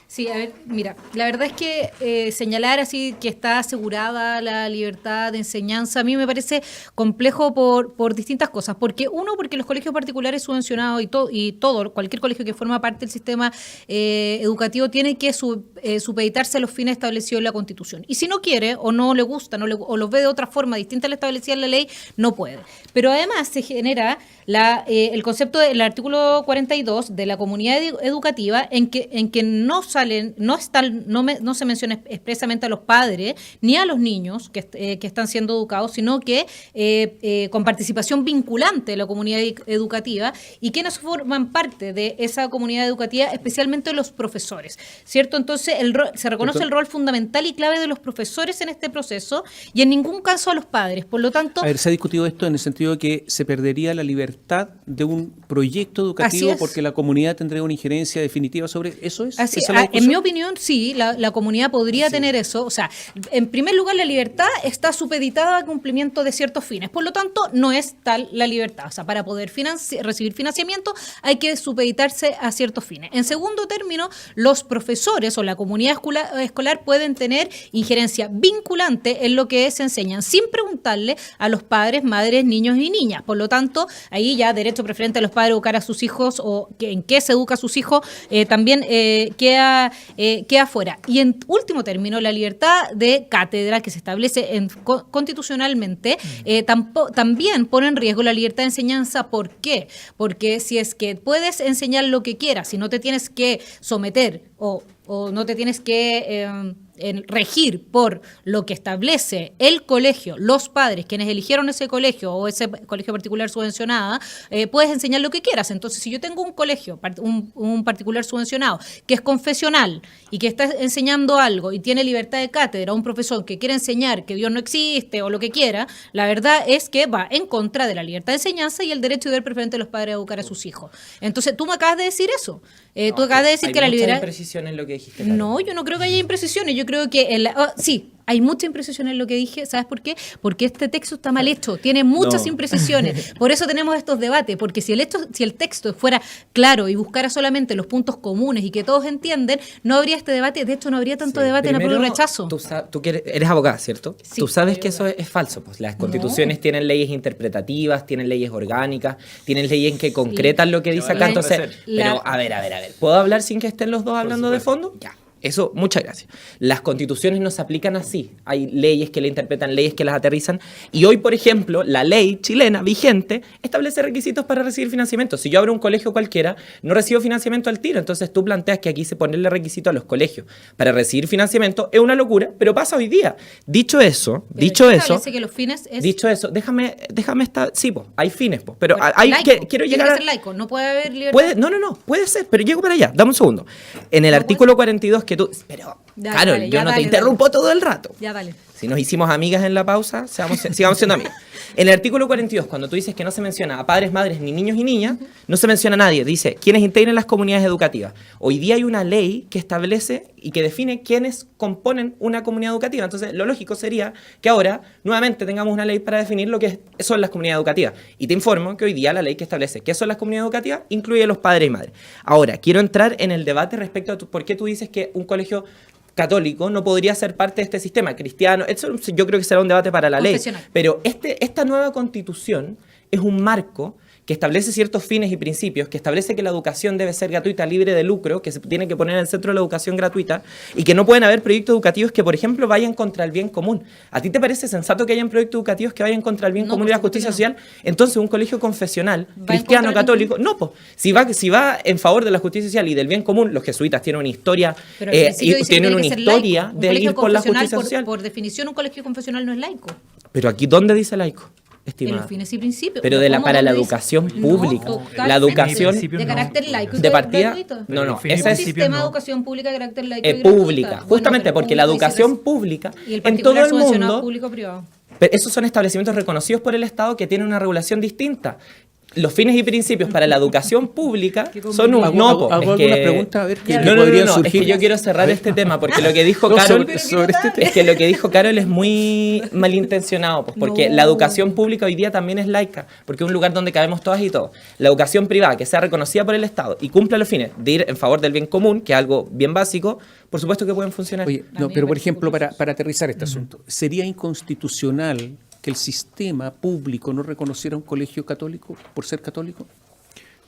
Sí, a ver, mira, la verdad es que señalar así que está asegurada la libertad de enseñanza a mí me parece complejo por distintas cosas. Porque los colegios particulares subvencionados y cualquier colegio que forma parte del sistema educativo tiene que supeditarse a los fines establecidos en la Constitución. Y si no quiere o no le gusta o los ve de otra forma distinta a la establecida en la ley, no puede. Pero además se genera el concepto del artículo 42 de la comunidad educativa en que no se menciona expresamente a los padres ni a los niños que están siendo educados, sino que con participación vinculante de la comunidad educativa y quienes forman parte de esa comunidad educativa, especialmente los profesores, ¿cierto? Entonces se reconoce el rol fundamental y clave de los profesores en este proceso y en ningún caso a los padres. Por lo tanto... A ver, se ha discutido esto en el sentido de que se perdería la libertad de un proyecto educativo porque la comunidad tendría una injerencia definitiva sobre eso. en mi opinión, sí, la comunidad podría tener eso. O sea, en primer lugar, la libertad está supeditada al cumplimiento de ciertos fines. Por lo tanto, no es tal la libertad. O sea, para poder recibir financiamiento hay que supeditarse a ciertos fines. En segundo término, los profesores o la comunidad escolar pueden tener injerencia vinculante en lo que se enseñan, sin preguntarle a los padres, madres, niños y niñas. Por lo tanto, ahí ya derecho preferente a los padres a educar a sus hijos o en qué se educa a sus hijos también queda fuera. Y en último término, la libertad de cátedra que se establece constitucionalmente también pone en riesgo la libertad de enseñanza. ¿Por qué? Porque si es que puedes enseñar lo que quieras, si no te tienes que someter o no te tienes que regir por lo que establece el colegio, los padres, quienes eligieron ese colegio o ese colegio particular subvencionado, puedes enseñar lo que quieras. Entonces, si yo tengo un colegio, un particular subvencionado, que es confesional y que está enseñando algo y tiene libertad de cátedra, un profesor que quiere enseñar que Dios no existe o lo que quiera, la verdad es que va en contra de la libertad de enseñanza y el derecho y deber preferente de los padres a educar a sus hijos. Entonces, tú me acabas de decir eso. Tú acabas de decir que la libertad... Hay mucha imprecisión en lo que dijiste. No, yo no creo que haya imprecisiones. Yo creo que sí, hay mucha imprecisión en lo que dije. ¿Sabes por qué? Porque este texto está mal hecho, tiene muchas imprecisiones. Por eso tenemos estos debates, porque si el texto fuera claro y buscara solamente los puntos comunes y que todos entienden, no habría este debate. De hecho, no habría tanto debate en apruebo y rechazo. Tú eres abogada, ¿cierto? Sí, tú sabes que eso es falso. Pues las constituciones tienen leyes interpretativas, tienen leyes orgánicas, tienen leyes que concretan lo que dice acá. Entonces, pero a ver. ¿Puedo hablar sin que estén los dos hablando de fondo? Ya. Eso, muchas gracias. Las constituciones no se aplican así. Hay leyes que la interpretan, leyes que las aterrizan. Y hoy, por ejemplo, la ley chilena vigente establece requisitos para recibir financiamiento. Si yo abro un colegio cualquiera, no recibo financiamiento al tiro. Entonces tú planteas que aquí se ponerle requisito a los colegios para recibir financiamiento es una locura, pero pasa hoy día. Dicho eso, que los fines es... Dicho eso, déjame estar... Sí, pues, hay fines, pues, pero hay quiero llegar a... ser laico, no puede haber libertad. No, puede ser, pero llego para allá. Dame un segundo. En el artículo 42 que tú... Pero, Carol, yo no te interrumpo todo el rato. Ya, dale. Si nos hicimos amigas en la pausa, sigamos siendo amigas. En el artículo 42, cuando tú dices que no se menciona a padres, madres, ni niños y niñas, no se menciona a nadie. Dice, quienes integren las comunidades educativas. Hoy día hay una ley que establece y que define quiénes componen una comunidad educativa. Entonces, lo lógico sería que ahora, nuevamente, tengamos una ley para definir lo que son las comunidades educativas. Y te informo que hoy día la ley que establece qué son las comunidades educativas incluye a los padres y madres. Ahora, quiero entrar en el debate respecto a por qué tú dices que un colegio católico no podría ser parte de este sistema cristiano. Eso yo creo que será un debate para la ley. Pero esta nueva constitución es un marco que establece ciertos fines y principios, que establece que la educación debe ser gratuita, libre de lucro, que se tiene que poner en el centro de la educación gratuita y que no pueden haber proyectos educativos que, por ejemplo, vayan contra el bien común. ¿A ti te parece sensato que hayan proyectos educativos que vayan contra el bien común y la justicia social? Entonces, un colegio confesional, cristiano, católico, no, pues, si va en favor de la justicia social y del bien común, los jesuitas tienen una historia, tienen una historia de ir por la justicia social. Por definición, un colegio confesional no es laico. Pero aquí, ¿dónde dice laico? Estimada. En los fines y principios. Pero para la educación pública. La educación de carácter laico. De partida. No, ese es un sistema de educación pública de carácter laico. Pública. Justamente porque la educación pública en todo el mundo. Público-privado. Pero esos son establecimientos reconocidos por el Estado que tienen una regulación distinta. Los fines y principios para la educación pública son un hago alguna pregunta a ver qué podría surgir. Es que yo quiero cerrar este tema porque lo que dijo Carol es que lo que dijo Carol es muy malintencionado, pues, porque la educación pública hoy día también es laica, porque es un lugar donde cabemos todas y todos. La educación privada que sea reconocida por el Estado y cumpla los fines de ir en favor del bien común, que es algo bien básico, por supuesto que pueden funcionar. Oye, pero por ejemplo, para aterrizar este asunto, ¿sería inconstitucional que el sistema público no reconociera un colegio católico por ser católico?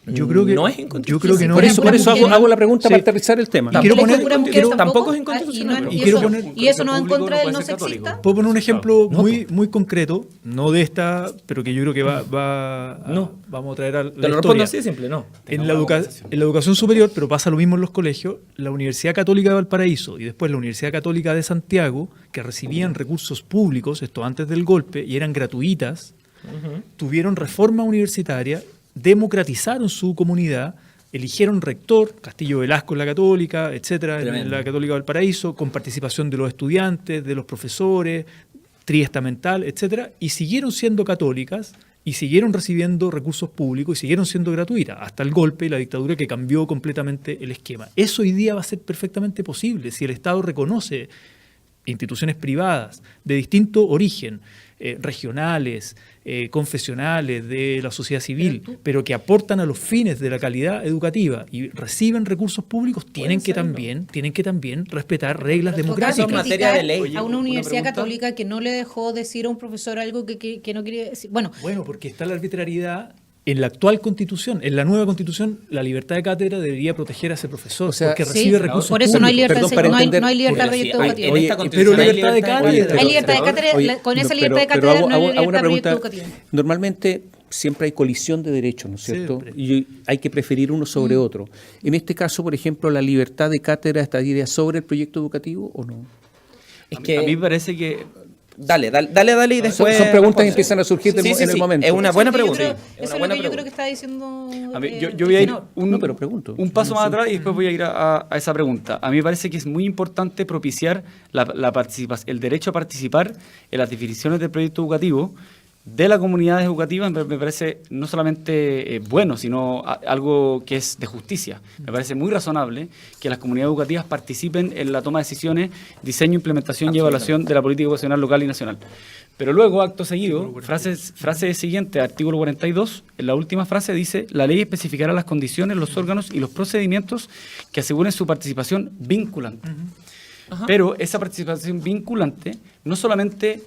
Yo creo que no es inconstitucional. Por eso hago la pregunta para aterrizar el tema. Tampoco es inconstitucional. ¿Y eso no va en contra del no sexista? Puedo poner un ejemplo muy concreto, no de esta, pero que yo creo que vamos a traer a la Te lo respondo así de simple, no. En la educación superior, pero pasa lo mismo en los colegios, la Universidad Católica de Valparaíso y después la Universidad Católica de Santiago, que recibían recursos públicos, esto antes del golpe, y eran gratuitas, tuvieron reforma universitaria, democratizaron su comunidad, eligieron rector, Castillo Velasco en la Católica, etcétera, en la Católica de Valparaíso, con participación de los estudiantes, de los profesores, triestamental, etcétera, y siguieron siendo católicas y siguieron recibiendo recursos públicos y siguieron siendo gratuitas, hasta el golpe y la dictadura que cambió completamente el esquema. Eso hoy día va a ser perfectamente posible si el Estado reconoce instituciones privadas de distinto origen, regionales, confesionales, de la sociedad civil, pero que aportan a los fines de la calidad educativa y reciben recursos públicos, tienen que también respetar reglas democráticas. En materia de ley. A una universidad pregunta. católica que no le dejó decir a un profesor algo que no quería decir. Bueno, Porque está la arbitrariedad. En la actual Constitución, en la nueva Constitución, la libertad de cátedra debería proteger a ese profesor, O sea, porque sí, recibe recursos por eso no hay públicos. libertad, Perdón, para no hay entender- libertad de Porque proyecto sí, educativo. en esta pero constitución hay libertad de cátedra. Hay libertad de cátedra, con esa libertad de cátedra no hay libertad de proyecto educativo. Normalmente siempre hay colisión de derechos, ¿no es cierto? Siempre. Y hay que preferir uno sobre otro. En este caso, por ejemplo, ¿la libertad de cátedra estaría sobre el proyecto educativo o no? Es A que, mí me parece que dale y después... Son preguntas que responde. empiezan a surgir Sí, sí, en el sí, momento. Es una buena Eso es lo que pregunta. yo creo- Eso es lo que yo creo que está diciendo. a mí- yo voy a ir Senador. No, pero pregunto. un paso más atrás y después voy a ir a esa pregunta. A mí me parece que es muy importante propiciar el derecho a participar en las definiciones del proyecto educativo de las comunidades educativas. Me parece no solamente bueno, sino algo que es de justicia. Me parece muy razonable que las comunidades educativas participen en la toma de decisiones, diseño, implementación y evaluación de la política educacional local y nacional. Pero luego, acto seguido, frase siguiente, artículo 42, en la última frase dice: la ley especificará las condiciones, los órganos y los procedimientos que aseguren su participación vinculante. Pero esa participación vinculante no solamente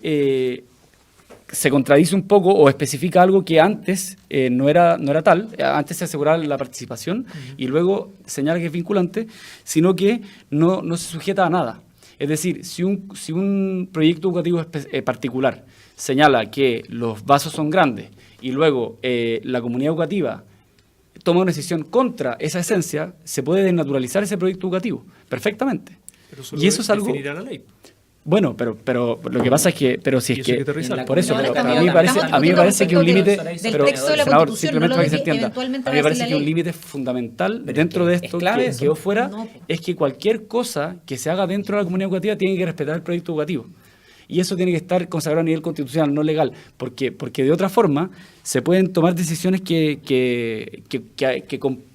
se contradice un poco o especifica algo que antes no era tal, antes se aseguraba la participación y luego señala que es vinculante, sino que no se sujeta a nada. Es decir, si un proyecto educativo particular señala que los vasos son grandes y luego la comunidad educativa toma una decisión contra esa esencia, se puede desnaturalizar ese proyecto educativo perfectamente. Pero Y eso es algo... definirá la ley. Bueno, pero lo que pasa es que, pero si Y es eso hay que, que aterrizar. por eso, No, pero estamos- a mí me parece, estamos a mí me parece que un límite, del pero, texto de la senador, Constitución, simplemente no lo para que se que entienda, eventualmente a mí va me a decir parece la que un ley. límite fundamental Pero dentro es de que esto es clave que eso. quedó fuera No, es que cualquier cosa que se haga dentro de la comunidad educativa tiene que respetar el proyecto educativo. Y eso tiene que estar consagrado a nivel constitucional, no legal, porque de otra forma se pueden tomar decisiones que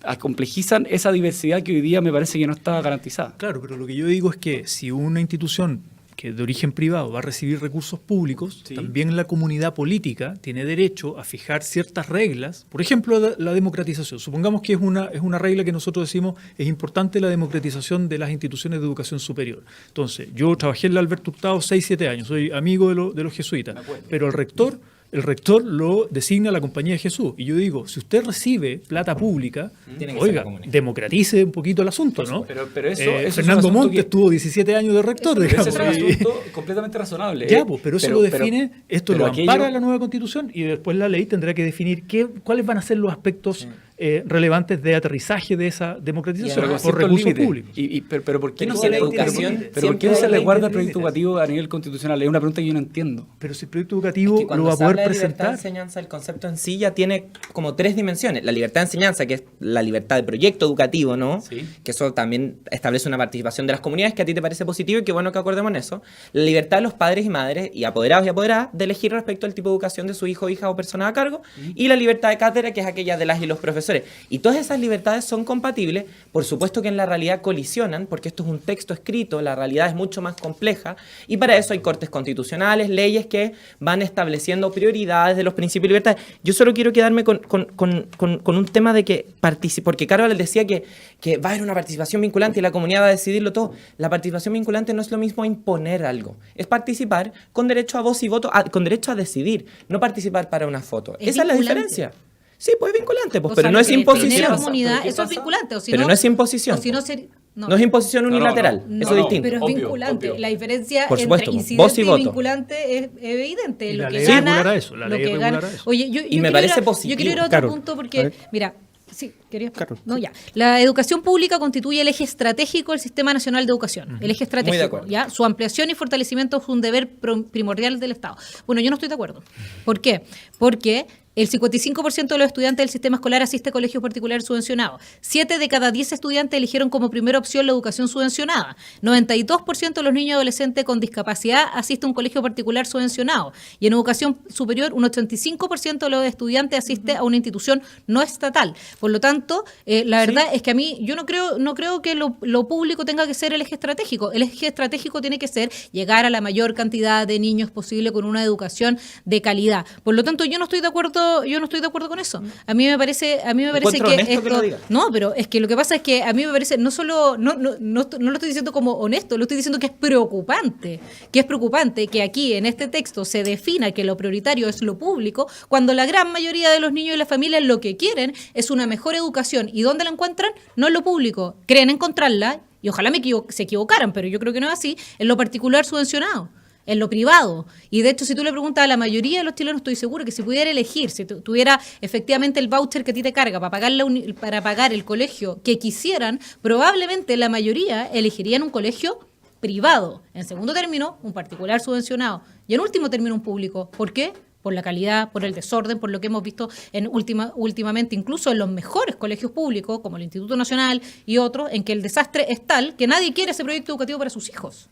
acomplejizan esa diversidad que hoy día me parece que no está garantizada. Claro, pero lo que yo digo es que si una institución que de origen privado va a recibir recursos públicos, Sí. también la comunidad política tiene derecho a fijar ciertas reglas. Por ejemplo, la democratización. Supongamos que es una regla que nosotros decimos es importante la democratización de las instituciones de educación superior. Entonces, yo trabajé en la Alberto Hurtado 6-7 años, soy amigo de los jesuitas, pero el rector lo designa la Compañía de Jesús. Y yo digo, si usted recibe plata pública, Tiene que ser la oiga, comunidad. democratice un poquito el asunto, ¿no? Pero eso es un Fernando asunto Montes que- tuvo 17 años de rector, Ese digamos. es un asunto completamente razonable. Ya, pues, pero eso lo define, esto lo aquello- ampara la nueva Constitución y después la ley tendrá que definir cuáles van a ser los aspectos relevantes de aterrizaje de esa democratización Pero con por ciertos recursos límites. públicos. Pero ¿por qué Pero no si se la le educación pero ¿por siempre qué no se hay le guarda el límites. proyecto educativo a nivel constitucional? Es una pregunta que yo no entiendo. Pero si el proyecto educativo Que cuando lo va a se poder habla de libertad de presentar. enseñanza, el concepto en sí ya tiene como 3 dimensiones. La libertad de enseñanza, que es la libertad de proyecto educativo, ¿no? Sí. Que eso también establece una participación de las comunidades que a ti te parece positivo y qué bueno que acordemos en eso. La libertad de los padres y madres y apoderados y apoderadas de elegir respecto al tipo de educación de su hijo, hija o persona a cargo. Y la libertad de cátedra, que es aquella de las y los profesores. Y todas esas libertades son compatibles, por supuesto que en la realidad colisionan, porque esto es un texto escrito, la realidad es mucho más compleja, y para eso hay cortes constitucionales, leyes que van estableciendo prioridades de los principios y libertades. Yo solo quiero quedarme con un tema de que porque Carol decía que va a haber una participación vinculante y la comunidad va a decidirlo todo. La participación vinculante no es lo mismo imponer algo, es participar con derecho a voz y voto, con derecho a decidir, no participar para una foto. Es Esa es la vinculante. diferencia. Sí, pues es vinculante, pues, O pero sea, no lo es que define imposición. la comunidad, ¿Pero qué eso es pasa? vinculante. O si Pero no es imposición. O si no, No es imposición unilateral, No, eso es distinto. pero es Obvio, vinculante. obvio. La diferencia Por supuesto, entre voz y incidente y voto. vinculante es evidente. Y Lo la que ley gana, regulará eso, la lo ley que gana. regulará eso. Oye, yo me quiero parece ir a- positivo. Yo quiero ir a otro Carol, punto a porque, ver. mira, sí, querías. Carol. No, ya. La educación pública constituye el eje estratégico del Sistema Nacional de Educación. El eje estratégico. acuerdo. ¿Ya? Su ampliación y fortalecimiento es un deber primordial del Estado. Bueno, yo no estoy de acuerdo. ¿Por qué? Porque El 55% de los estudiantes del sistema escolar asiste a colegios particulares subvencionados. 7 de cada 10 estudiantes eligieron como primera opción la educación subvencionada. 92% de los niños y adolescentes con discapacidad asiste a un colegio particular subvencionado. Y en educación superior, un 85% de los estudiantes asiste a una institución no estatal. Por lo tanto, la verdad es que a mí, yo no creo que lo público tenga que ser el eje estratégico. El eje estratégico tiene que ser llegar a la mayor cantidad de niños posible con una educación de calidad. Por lo tanto, yo no estoy de acuerdo con eso. A mí me parece que esto, que lo diga. no, pero es que lo que pasa es que a mí me parece no lo estoy diciendo como honesto, lo estoy diciendo que es preocupante que aquí en este texto se defina que lo prioritario es lo público, cuando la gran mayoría de los niños y las familias lo que quieren es una mejor educación. ¿Y dónde la encuentran? No en lo público. Creen encontrarla, y ojalá se equivocaran, pero yo creo que no es así, en lo particular subvencionado, en lo privado. Y de hecho, si tú le preguntas a la mayoría de los chilenos, estoy seguro que si pudiera elegir, si tuviera efectivamente el voucher que a ti te carga para pagar el colegio que quisieran, probablemente la mayoría elegirían un colegio privado. En segundo término, un particular subvencionado. Y en último término, un público. ¿Por qué? Por la calidad, por el desorden, por lo que hemos visto últimamente, incluso en los mejores colegios públicos, como el Instituto Nacional y otros, en que el desastre es tal que nadie quiere ese proyecto educativo para sus hijos.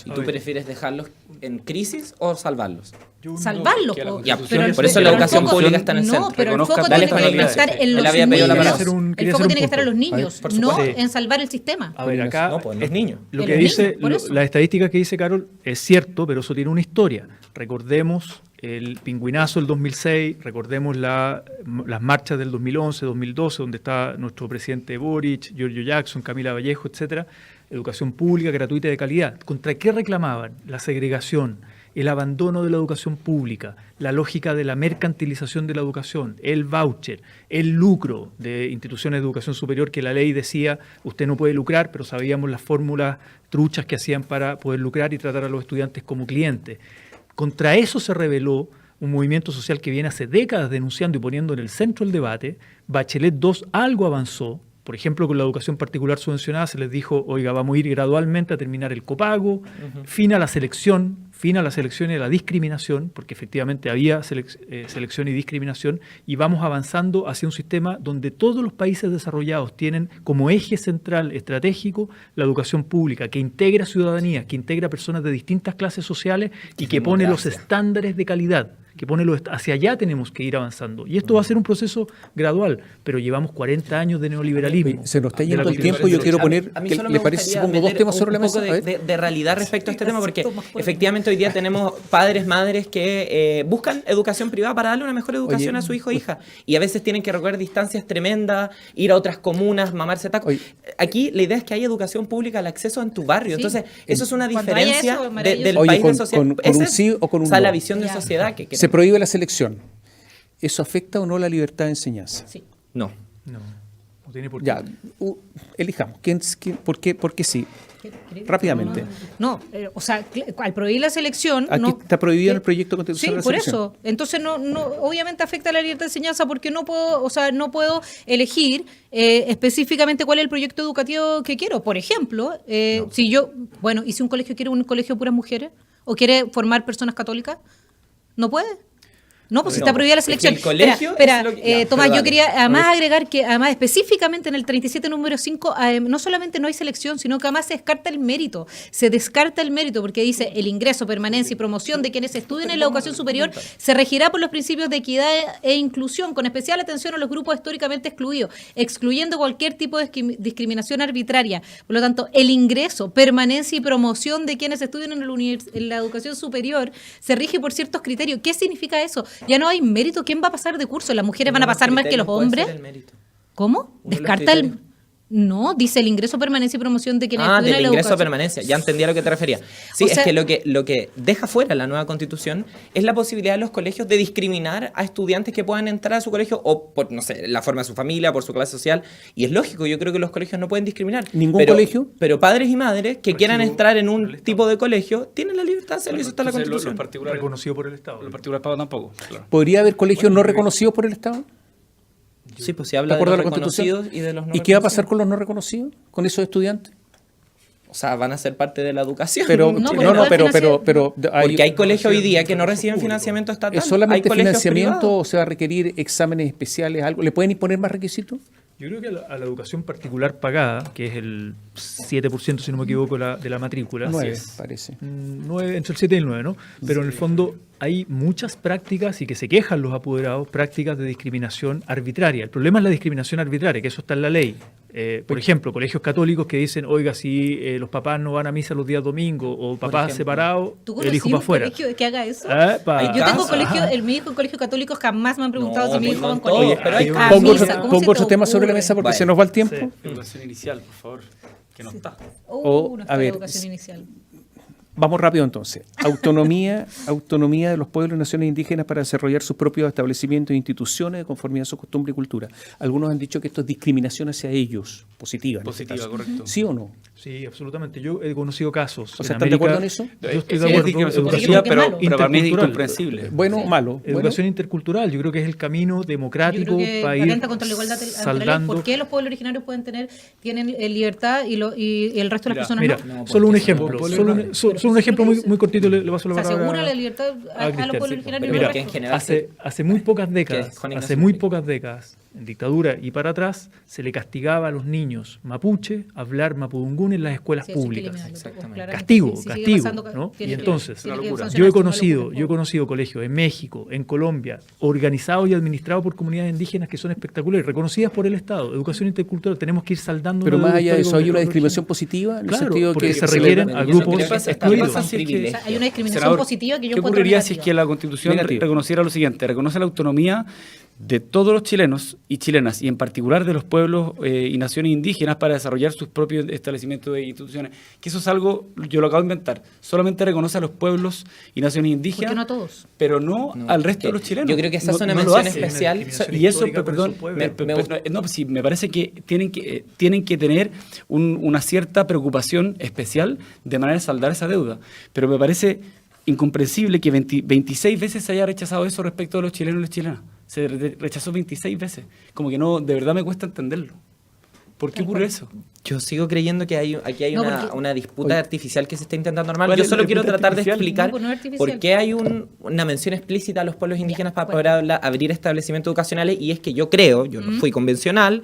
¿Y tú prefieres dejarlos en crisis o salvarlos? Salvarlos. Ya, por eso la educación pública está en el centro. No, pero el foco tiene que estar en los niños. El foco tiene que estar en los niños, no en salvar el sistema. A ver, acá, los niños. Lo que dice, la estadística que dice Carol es cierto, pero eso tiene una historia. Recordemos el pingüinazo del 2006, recordemos las marchas del 2011, 2012, donde está nuestro presidente Boric, Giorgio Jackson, Camila Vallejo, etcétera. Educación pública, gratuita y de calidad. ¿Contra qué reclamaban? La segregación, el abandono de la educación pública, la lógica de la mercantilización de la educación, el voucher, el lucro de instituciones de educación superior que la ley decía, usted no puede lucrar, pero sabíamos las fórmulas truchas que hacían para poder lucrar y tratar a los estudiantes como clientes. Contra eso se rebeló un movimiento social que viene hace décadas denunciando y poniendo en el centro del debate. Bachelet II algo avanzó. Por ejemplo, con la educación particular subvencionada se les dijo, oiga, vamos a ir gradualmente a terminar el copago, fin a la selección y a la discriminación, porque efectivamente había selección y discriminación, y vamos avanzando hacia un sistema donde todos los países desarrollados tienen como eje central estratégico la educación pública, que integra ciudadanía, que integra personas de distintas clases sociales y que pone los estándares de calidad. Hacia allá tenemos que ir avanzando. Y esto va a ser un proceso gradual, pero llevamos 40 años de neoliberalismo. Se nos está yendo el tiempo, yo quiero poner, a mí ¿le parece si pongo dos temas sobre la mesa? Un poco de realidad respecto a este tema, porque efectivamente hoy día tenemos padres, madres que buscan educación privada para darle una mejor educación a su hijo o hija, y a veces tienen que recorrer distancias tremendas, ir a otras comunas, mamarse tacos. Aquí la idea es que haya educación pública al acceso en tu barrio. Sí. Entonces, eso es una diferencia del país de sociedad. ¿Con un sí o con un no? La visión de sociedad que se prohíbe la selección. ¿Eso afecta o no la libertad de enseñanza? Sí. No. No tiene por qué. Ya, elijamos. ¿Por qué sí? Rápidamente. No, o sea, al prohibir la selección... Aquí está prohibido en el proyecto constitucional. Sí, por eso. Entonces, no, obviamente afecta la libertad de enseñanza porque no puedo elegir específicamente cuál es el proyecto educativo que quiero. Por ejemplo, si un colegio quiere un colegio de puras mujeres o quiere formar personas católicas, ¿no puede? No, pues si está prohibida la selección. Es que el colegio Tomás, yo quería además agregar que además específicamente en el 37 número 5 no solamente no hay selección, sino que además se descarta el mérito. Se descarta el mérito porque dice el ingreso, permanencia y promoción de quienes estudien en la educación superior se regirá por los principios de equidad e inclusión, con especial atención a los grupos históricamente excluidos, excluyendo cualquier tipo de discriminación arbitraria. Por lo tanto, el ingreso, permanencia y promoción de quienes estudian en la educación superior se rige por ciertos criterios. ¿Qué significa eso? Ya no hay mérito. ¿Quién va a pasar de curso? ¿Las mujeres van a pasar más que los hombres? ¿Cómo? Descarta el... No, dice el ingreso, permanencia y promoción de quienes estudian en la educación. Ingreso, permanencia. Ya entendí a lo que te refería. Sí, es que lo que deja fuera la nueva Constitución es la posibilidad de los colegios de discriminar a estudiantes que puedan entrar a su colegio o por, no sé, la forma de su familia, por su clase social. Y es lógico, yo creo que los colegios no pueden discriminar. ¿Ningún colegio? Pero padres y madres que quieran entrar en un tipo de colegio tienen la libertad de hacerlo y eso está en la Constitución. Reconocido por el Estado. Los particulares pagos tampoco. Claro. ¿Podría haber colegios no reconocidos por el Estado? Sí, pues se habla de los reconocidos y de los no reconocidos. ¿Y qué va a pasar con los no reconocidos? ¿Con esos estudiantes? O sea, van a ser parte de la educación. Pero, No, Porque hay colegios hoy día que no reciben financiamiento estatal. ¿Es solamente Hay colegios financiamiento privados. o se va a requerir exámenes especiales, algo? ¿Le pueden imponer más requisitos? Yo creo que a la educación particular pagada, que es el 7%, si no me equivoco, de la matrícula. 9, parece. 9, entre el 7 y el 9, ¿no? Pero en el fondo hay muchas prácticas, y que se quejan los apoderados, prácticas de discriminación arbitraria. El problema es la discriminación arbitraria, que eso está en la ley. Por ejemplo, colegios católicos que dicen, oiga, si los papás no van a misa los días domingos, o papás separados, ¿Tú el hijo conocí para un afuera. colegio que haga eso? Epa. Yo tengo colegio, mi hijo en colegio católico, jamás me han preguntado No, si mi pues hijo va a un no en colegio. todos, pero hay A casos. misa, ¿cómo se Pongo te otro tema sobre la ocurre? mesa porque Vale. se nos va el tiempo. Educación inicial, por favor, que no está. No a está la ver, educación inicial. Vamos rápido entonces. Autonomía de los pueblos y naciones indígenas para desarrollar sus propios establecimientos e instituciones de conformidad a su costumbre y cultura. Algunos han dicho que esto es discriminación hacia ellos, positiva. Positiva, correcto. ¿Sí o no? Sí, absolutamente. Yo he conocido casos. O sea, en ¿están de acuerdo América. en eso? Yo estoy Sí, de es acuerdo. discriminación Educación positiva, pero intercultural. para mí es Intercultural. incomprensible. Bueno, malo. Educación intercultural, yo creo que es el camino democrático Yo creo que para ir atenta contra la igualdad ante la ley. saldando. ¿Por qué los pueblos originarios tienen libertad y el resto de las personas Mira, no? solo un porque ejemplo, son solo un ejemplo muy cortito, le paso la Se palabra. asegura la libertad a los Cristian, pueblos sí, originarios. pero y al que en resto. general Hace muy pocas que décadas, Juan Ignacio en dictadura y para atrás, se le castigaba a los niños mapuche hablar mapudungún en las escuelas Sí, eso hay que públicas. eliminarlo, Exactamente. claramente. Castigo, Si sigue castigo, pasando, ¿no? tiene Y que- entonces, tiene que yo he sancionarse, conocido, no lo pueden. colegios en México, en Colombia, organizados y administrados por comunidades indígenas que son espectaculares, reconocidas por el Estado. Educación intercultural, tenemos que ir saldando. Pero una más allá de deuda eso, ¿hay histórica una de discriminación origen. positiva? En el Claro, sentido porque que se requieren a Yo no grupos creo que eso está excluidos. bien. ¿Qué pasa si es que- O sea, hay una discriminación Senador, positiva que yo ¿qué encuentro ocurriría si es negativa. que la Constitución Negativa. reconociera lo siguiente? Reconoce la autonomía de todos los chilenos y chilenas, y en particular de los pueblos y naciones indígenas para desarrollar sus propios establecimientos e instituciones. Que eso es algo, yo lo acabo de inventar, solamente reconoce a los pueblos y naciones ¿Por qué indígenas, no a todos? pero no al resto de los chilenos. Yo creo que esa es una lo mención hace. especial. Una discriminación Y eso, histórica por perdón, esos pueblos. pues sí, me parece que tienen que tener una cierta preocupación especial de manera de saldar esa deuda. Pero me parece incomprensible que 26 veces se haya rechazado eso respecto de los chilenos y las chilenas. Se rechazó 26 veces. Como que no, de verdad me cuesta entenderlo. ¿Por qué ocurre eso? Yo sigo creyendo que aquí hay No, una, porque- una disputa artificial que se está intentando armar. ¿Cuál Yo es solo la quiero disputa tratar de artificial? explicar No, pues no es artificial. por qué hay una mención explícita a los pueblos indígenas para poder abrir establecimientos educacionales, y es que yo creo, yo no fui convencional,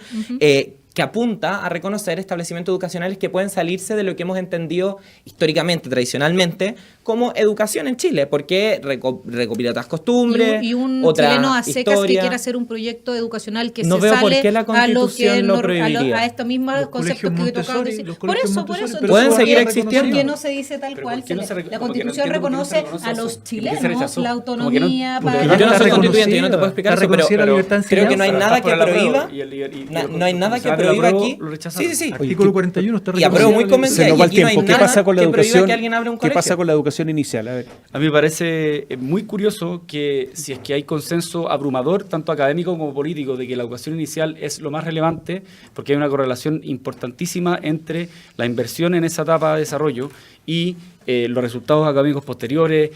que apunta a reconocer establecimientos educacionales que pueden salirse de lo que hemos entendido históricamente, tradicionalmente, como educación en Chile, porque recopila otras costumbres, Y un otra chileno a secas historia. que quiera hacer un proyecto educacional que No se veo por sale qué la a lo Constitución que lo prohibiría. a estos mismos Los conceptos colegios que tocaba Montessori, decir. los Por colegios eso, Montessori, entonces, pero pueden ¿por qué- seguir existiendo. ¿Por qué no se dice tal Pero cual? ¿por qué no se La como que no Constitución entiendo por qué no se reconoce reconoce a eso? los ¿Por qué se chilenos rechazó? la Como que no- autonomía porque para... Yo no soy Está constituyente, yo no te puedo explicar está eso, pero, reconocida la libertad de creo que no hay enseñanza. nada que Por el prohíba. apruebo No hay nada que se va del prohíba apruebo, aquí. lo rechazaron. Sí, sí, sí. Artículo 41 está Y apruebo muy reconocido. convencido. Se nos Y va el aquí no hay tiempo. ¿Qué nada pasa con la que prohíba educación? que alguien abra un ¿Qué pasa colegio. con la educación inicial? A ver. A mí me parece muy curioso que si es que hay consenso abrumador, tanto académico como político, de que la educación inicial es lo más relevante, porque hay una correlación importantísima entre la inversión en esa etapa de desarrollo y los resultados académicos posteriores,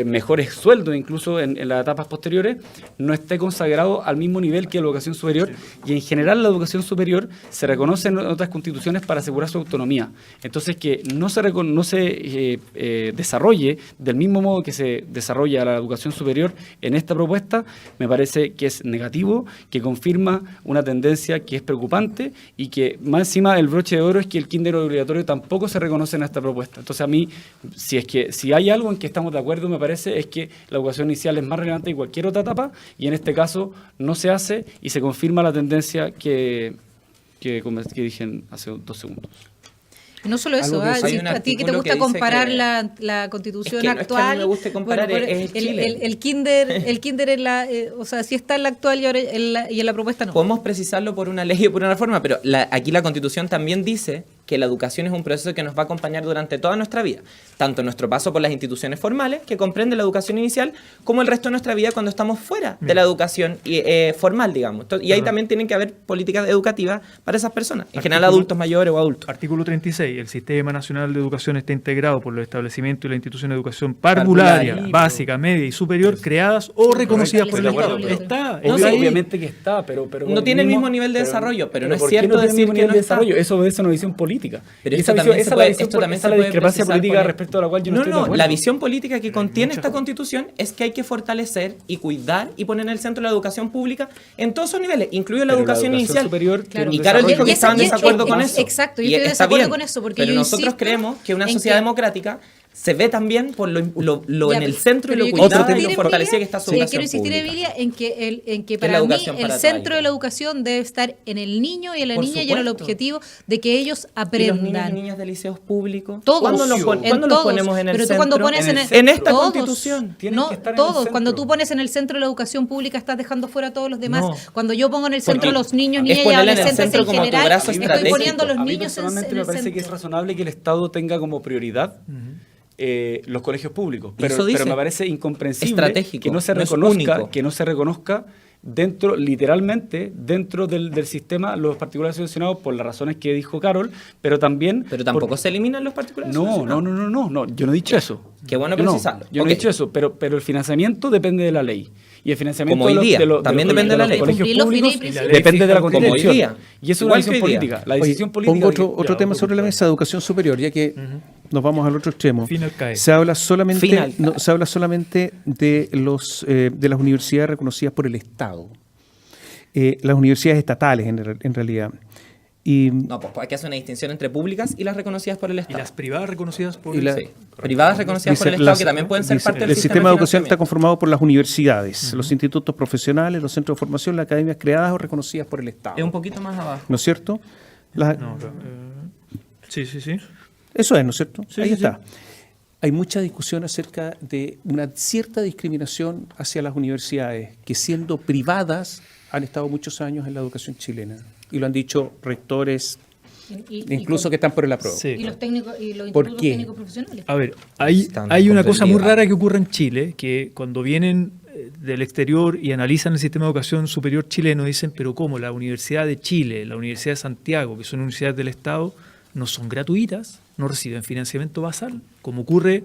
mejores sueldos incluso en las etapas posteriores, no esté consagrado al mismo nivel que la educación superior, y en general la educación superior se reconoce en otras constituciones para asegurar su autonomía. Entonces, que no se desarrolle del mismo modo que se desarrolla la educación superior en esta propuesta, me parece que es negativo, que confirma una tendencia que es preocupante, y que más encima el broche de oro es que el kinder obligatorio tampoco se reconoce en esta propuesta. Entonces, a mí, si hay algo en que estamos de acuerdo, me parece, es que la educación inicial es más relevante que cualquier otra etapa, y en este caso no se hace, y se confirma la tendencia que dije hace 2 segundos. Y no solo eso, Algo que- hay si un a ti que te artículo gusta que dice comparar que- la constitución Es que no es que a actual. mí me guste comparar, pero es Chile. el kinder en la, o sea, sí está en la actual y ahora y en la propuesta no. Podemos precisarlo por una ley o por una reforma, pero aquí la Constitución también dice que la educación es un proceso que nos va a acompañar durante toda nuestra vida, tanto nuestro paso por las instituciones formales, que comprende la educación inicial, como el resto de nuestra vida cuando estamos fuera de la educación formal, digamos. Y ahí también tienen que haber políticas educativas para esas personas, en general adultos mayores o adultos. Artículo 36. El Sistema Nacional de Educación está integrado por los establecimientos y la institución de educación parvularia, básica, media y superior, creadas o reconocidas por el Estoy de Estado. acuerdo. Está. No, está sí. ahí. Obviamente que está, pero no tiene el mismo nivel de desarrollo, pero no es ¿por qué cierto tiene el decir mismo que nivel no de está? desarrollo? Eso obedece a una visión política. política. Pero Y esto esa también visión- se esa puede- es la esto visión- también esa se es la puede discrepancia precisar política con el- respecto a la cual yo no estoy de acuerdo. la visión política que contiene esta constitución es que hay que fortalecer y cuidar y poner en el centro la educación pública en todos sus niveles, incluido la Pero educación inicial. superior Claro. tiene Y un Carol desarrollo- dijo que estaban en desacuerdo con es- eso. exacto, yo Y estoy de está desacuerdo bien, con eso, porque pero yo nosotros insisto creemos que una en sociedad que- democrática se ve también por lo Ya, en el centro y pero lo yo quiero cuidada y insistir, lo fortalecida que Emilia, está su sí, educación quiero insistir, pública. Emilia, en que Es para la mí educación el para centro todas. de la educación debe estar en el niño y en la Por niña y en el supuesto. objetivo de que ellos ¿Y los niños y aprendan. niñas de liceos públicos? Todos. ¿Cuándo los Todos. ponemos en el Pero tú centro? cuando pones en, En esta todos, constitución. Tienen no, que estar en el todos. centro. Cuando tú pones en el centro de la educación pública estás dejando fuera a todos los demás. No. Cuando yo pongo en el centro Porque los niños, es niñas y ponerle en el adolescentes centro en como tu general, brazo estoy estratégico. poniendo a los A mí niños personalmente en me el parece que es centro. razonable que el Estado tenga como prioridad los colegios públicos, Eso pero dice. me parece incomprensible Estratégico, que no se no es reconozca, único. que no se reconozca dentro, literalmente, dentro del sistema los particulares subvencionados por las razones que dijo Carol, pero también... Pero tampoco se eliminan los particulares. No, subvencionados. yo no he dicho eso. Qué bueno Yo no, precisarlo. Yo no Ok. he dicho eso, pero el financiamiento depende de la ley. Y el financiamiento Como hoy día, también depende de la los ley. colegios Cumplir los públicos fines y principios. depende de la Como hoy Constitución. día. Y eso es una Igual decisión que hoy día. política. La Oye, decisión política... pongo de- otro tema sobre la mesa, educación superior, ya que nos vamos al otro extremo. Final cae. Se habla solamente, Final cae. se habla solamente de las universidades reconocidas por el Estado. Las universidades estatales, en realidad. Y, No, pues hay que hacer una distinción entre públicas y las reconocidas por el Y Estado. las privadas reconocidas por Y la- Sí. Privadas reconocidas por el dice, Estado, que también pueden ser dice, parte del el sistema de educación está financiamiento. conformado por las universidades, los institutos profesionales, los centros de formación, las academias creadas o reconocidas por el Estado. Es un poquito más abajo. ¿No es cierto? Las- No, sí. Eso es, ¿no es cierto? Sí, Ahí sí, está. Hay mucha discusión acerca de una cierta discriminación hacia las universidades que, siendo privadas, han estado muchos años en la educación chilena. Y lo han dicho rectores, incluso que están por el apruebo. Sí. Y los técnicos y los ¿Por institutos qué? técnicos profesionales. A ver, hay Están una cosa muy comprendidas. rara que ocurre en Chile, que cuando vienen del exterior y analizan el sistema de educación superior chileno, dicen, pero ¿cómo? La Universidad de Chile, la Universidad de Santiago, que son universidades del Estado, no son gratuitas, no reciben financiamiento basal, como ocurre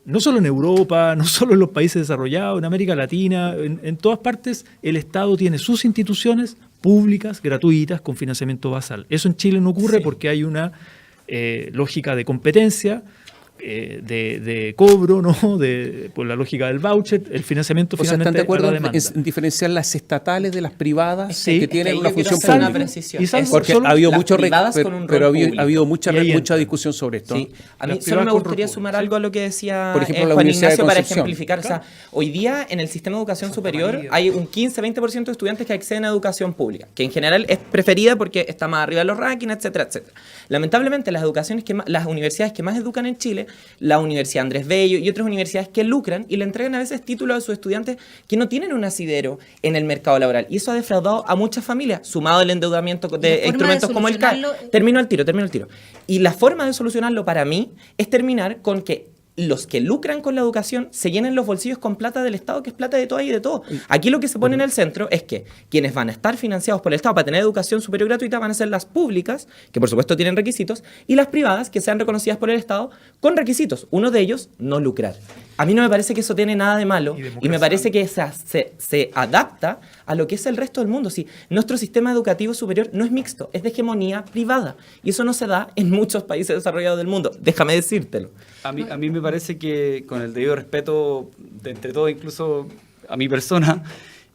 no solo en Europa, no solo en los países desarrollados, en América Latina, en todas partes el Estado tiene sus instituciones públicas, gratuitas, con financiamiento basal. Eso en Chile no ocurre porque hay una lógica de competencia, de cobro, ¿no? Por la lógica del voucher, el financiamiento O sea, finalmente ¿están de acuerdo a la en, demanda. en diferenciar las estatales de las privadas Sí. que tienen ahí una yo quiero función hacer una pública? precisión. Y salvo- Porque solo ha habido las mucho privadas con un pero rol ha habido mucha, Y ahí mucha entra. discusión sobre esto. Sí. A mí Las solo me privadas con gustaría recursos. sumar algo a lo que decía Por ejemplo, la Juan Universidad de Ignacio para Concepción. ejemplificar. O sea, hoy día en el sistema de educación superior hay un 15-20% de estudiantes que acceden a educación pública, que en general es preferida porque está más arriba de los rankings, etcétera, etcétera. Lamentablemente, las universidades que más educan en Chile, la Universidad Andrés Bello y otras universidades que lucran y le entregan a veces títulos a sus estudiantes que no tienen un asidero en el mercado laboral. Y eso ha defraudado a muchas familias, sumado al endeudamiento la de forma instrumentos de como el CAE. solucionarlo- Termino el tiro. Y la forma de solucionarlo para mí es terminar con que los que lucran con la educación se llenen los bolsillos con plata del Estado, que es plata de todo y de todo. Aquí lo que se pone en el centro es que quienes van a estar financiados por el Estado para tener educación superior gratuita van a ser las públicas, que por supuesto tienen requisitos, y las privadas, que sean reconocidas por el Estado con requisitos. Uno de ellos, no lucrar. A mí no me parece que eso tiene nada de malo y me parece que se adapta a lo que es el resto del mundo. Sí, nuestro sistema educativo superior no es mixto, es de hegemonía privada y eso no se da en muchos países desarrollados del mundo. Déjame decírtelo. A mí me parece que, con el debido respeto de entre todos, incluso a mi persona,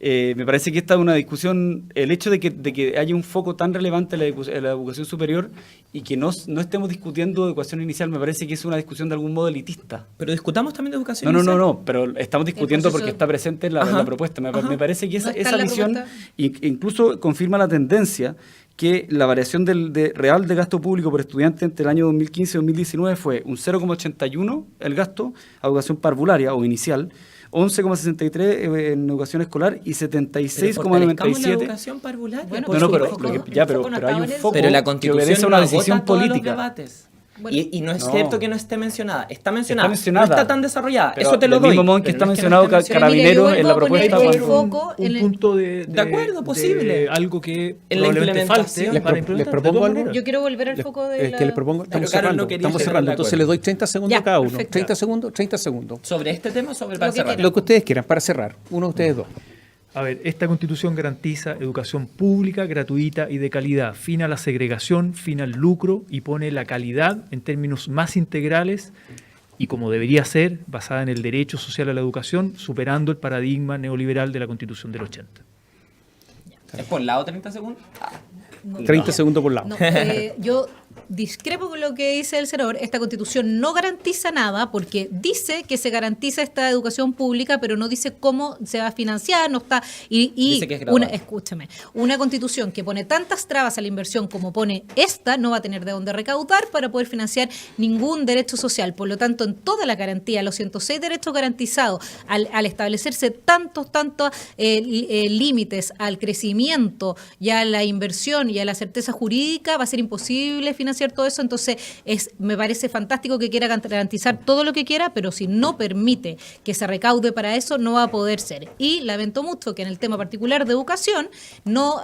me parece que esta es una discusión, el hecho de que haya un foco tan relevante en la educación superior y que no estemos discutiendo educación inicial, me parece que es una discusión de algún modo elitista. Pero discutamos también de educación No, inicial. pero estamos discutiendo porque está presente en Ajá. la propuesta. Me Ajá. parece que No está esa en la visión propuesta. incluso confirma la tendencia que la variación real de gasto público por estudiante entre el año 2015 y 2019 fue un 0,81 el gasto a educación parvularia o inicial, 11,63 en educación escolar y Pero fortalezcamos la 76,97. educación parvularia. Bueno, por No, pero, supuesto. pero hay un foco Pero la que Constitución obedece a no una agota decisión todos los política. debates. Bueno, y no es no. cierto que no esté mencionada. Está mencionada. mencionada. No está tan desarrollada. Pero Eso te lo del doy. mismo modo en que pero está no es mencionado no esté Pero Emilia, Carabineros yo en la vuelvo a poner propuesta. el foco en un el- punto de acuerdo, posible. algo que En la probablemente falte implementación. para Les implementar. propongo De todas algo. maneras. Yo quiero volver al foco de Que les propongo, estamos Carol no cerrando, quería estar de entonces acuerdo. les doy 30 segundos Ya, a cada uno. perfecto. 30 segundos. ¿Sobre este tema o sobre Lo para que cerrar? quieran. Lo que ustedes quieran, para cerrar. Uno de ustedes dos. A ver, esta Constitución garantiza educación pública, gratuita y de calidad, fin a la segregación, fin al lucro y pone la calidad en términos más integrales y como debería ser, basada en el derecho social a la educación, superando el paradigma neoliberal de la Constitución del 80. ¿Es por lado 30 segundos? 30 segundos por lado. No, yo discrepo con lo que dice el senador. Esta Constitución no garantiza nada porque dice que se garantiza esta educación pública, pero no dice cómo se va a financiar, no está. Dice que es gradual. Escúchame, una Constitución que pone tantas trabas a la inversión como pone esta, no va a tener de dónde recaudar para poder financiar ningún derecho social. Por lo tanto, en toda la garantía, los 106 derechos garantizados, al establecerse tantos límites al crecimiento y a la inversión y a la certeza jurídica, va a ser imposible financiar todo eso. Entonces me parece fantástico que quiera garantizar todo lo que quiera, pero si no permite que se recaude para eso, no va a poder ser. Y lamento mucho que en el tema particular de educación no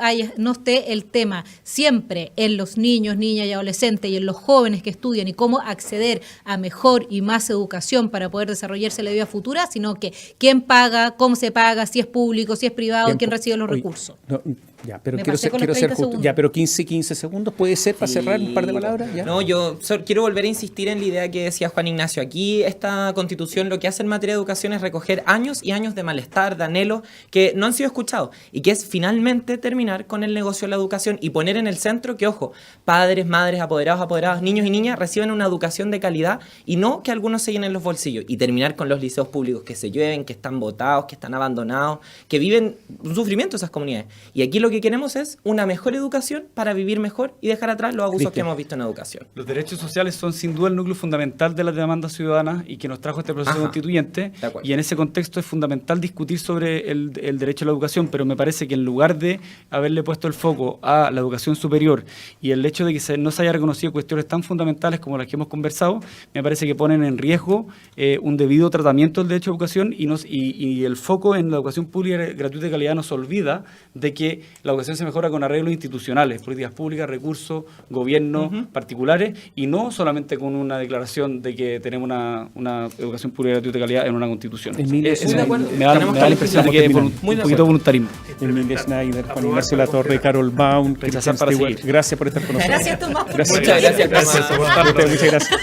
esté el tema siempre en los niños, niñas y adolescentes y en los jóvenes que estudian y cómo acceder a mejor y más educación para poder desarrollarse la vida futura, sino que quién paga, cómo se paga, si es público, si es privado, quién recibe los recursos. No, ya, pero Me quiero pasé ser con los justo. 30 segundos. Ya, pero 15 segundos puede ser para cerrar un par de palabras. ¿Ya? No, yo quiero volver a insistir en la idea que decía Juan Ignacio. Aquí esta Constitución lo que hace en materia de educación es recoger años y años de malestar, de anhelo, que no han sido escuchados y que es finalmente terminar con el negocio de la educación y poner en el centro que, ojo, padres, madres, apoderadas, niños y niñas reciben una educación de calidad y no que algunos se llenen los bolsillos, y terminar con los liceos públicos que se llueven, que están botados, que están abandonados, que viven un sufrimiento esas comunidades. Y aquí lo que queremos es una mejor educación para vivir mejor y dejar atrás los abusos que hemos visto en educación. Los derechos sociales son sin duda el núcleo fundamental de las demandas ciudadanas y que nos trajo este proceso constituyente, y en ese contexto es fundamental discutir sobre el derecho a la educación, pero me parece que en lugar de haberle puesto el foco a la educación superior y el hecho de que no se haya reconocido cuestiones tan fundamentales como las que hemos conversado, me parece que ponen en riesgo un debido tratamiento del derecho a educación y el foco en la educación pública, gratuita y de calidad nos olvida de que la educación se mejora con arreglos institucionales, políticas públicas, recursos, gobiernos particulares, y no solamente con una declaración de que tenemos una educación pública, gratuita y de calidad en una constitución. Me da la impresión de que es un poquito voluntarismo. Emilia Schneider, Juan Ignacio Latorre, Carol Baum, Rechazar para seguir. Gracias por estar con nosotros. Gracias, Tomás. Muchas gracias. Muchas gracias.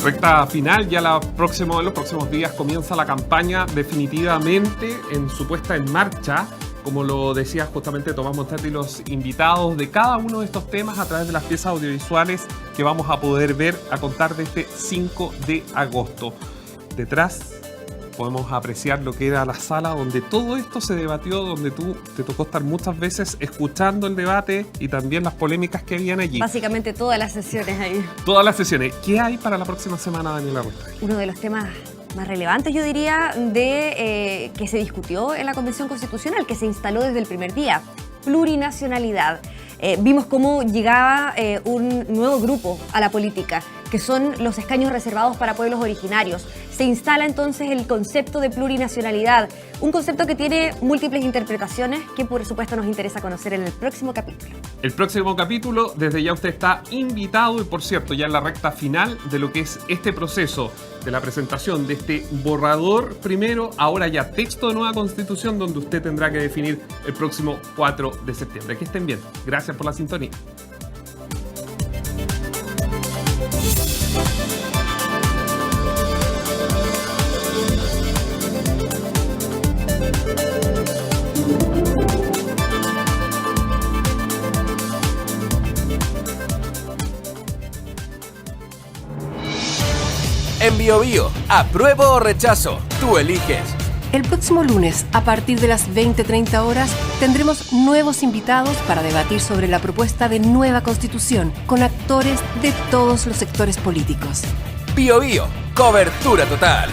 Recta final, ya en los próximos días comienza la campaña definitivamente en su puesta en marcha, como lo decía justamente Tomás Montati, los invitados de cada uno de estos temas a través de las piezas audiovisuales que vamos a poder ver a contar de este 5 de agosto. Detrás podemos apreciar lo que era la sala donde todo esto se debatió, donde tú te tocó estar muchas veces escuchando el debate y también las polémicas que habían allí. Básicamente todas las sesiones ahí. Todas las sesiones. ¿Qué hay para la próxima semana, Daniela Ruesta? Uno de los temas más relevantes, yo diría, que se discutió en la Convención Constitucional, que se instaló desde el primer día: plurinacionalidad. Vimos cómo llegaba un nuevo grupo a la política, que son los escaños reservados para pueblos originarios. Se instala entonces el concepto de plurinacionalidad, un concepto que tiene múltiples interpretaciones que por supuesto nos interesa conocer en el próximo capítulo. El próximo capítulo, desde ya usted está invitado, y por cierto, ya en la recta final de lo que es este proceso de la presentación de este borrador primero, ahora ya texto de nueva Constitución, donde usted tendrá que definir el próximo 4 de septiembre. Que estén bien. Gracias por la sintonía. En BioBio, apruebo o rechazo, tú eliges. El próximo lunes, a partir de las 20:30 horas, tendremos nuevos invitados para debatir sobre la propuesta de nueva Constitución con actores de todos los sectores políticos. BioBio, cobertura total.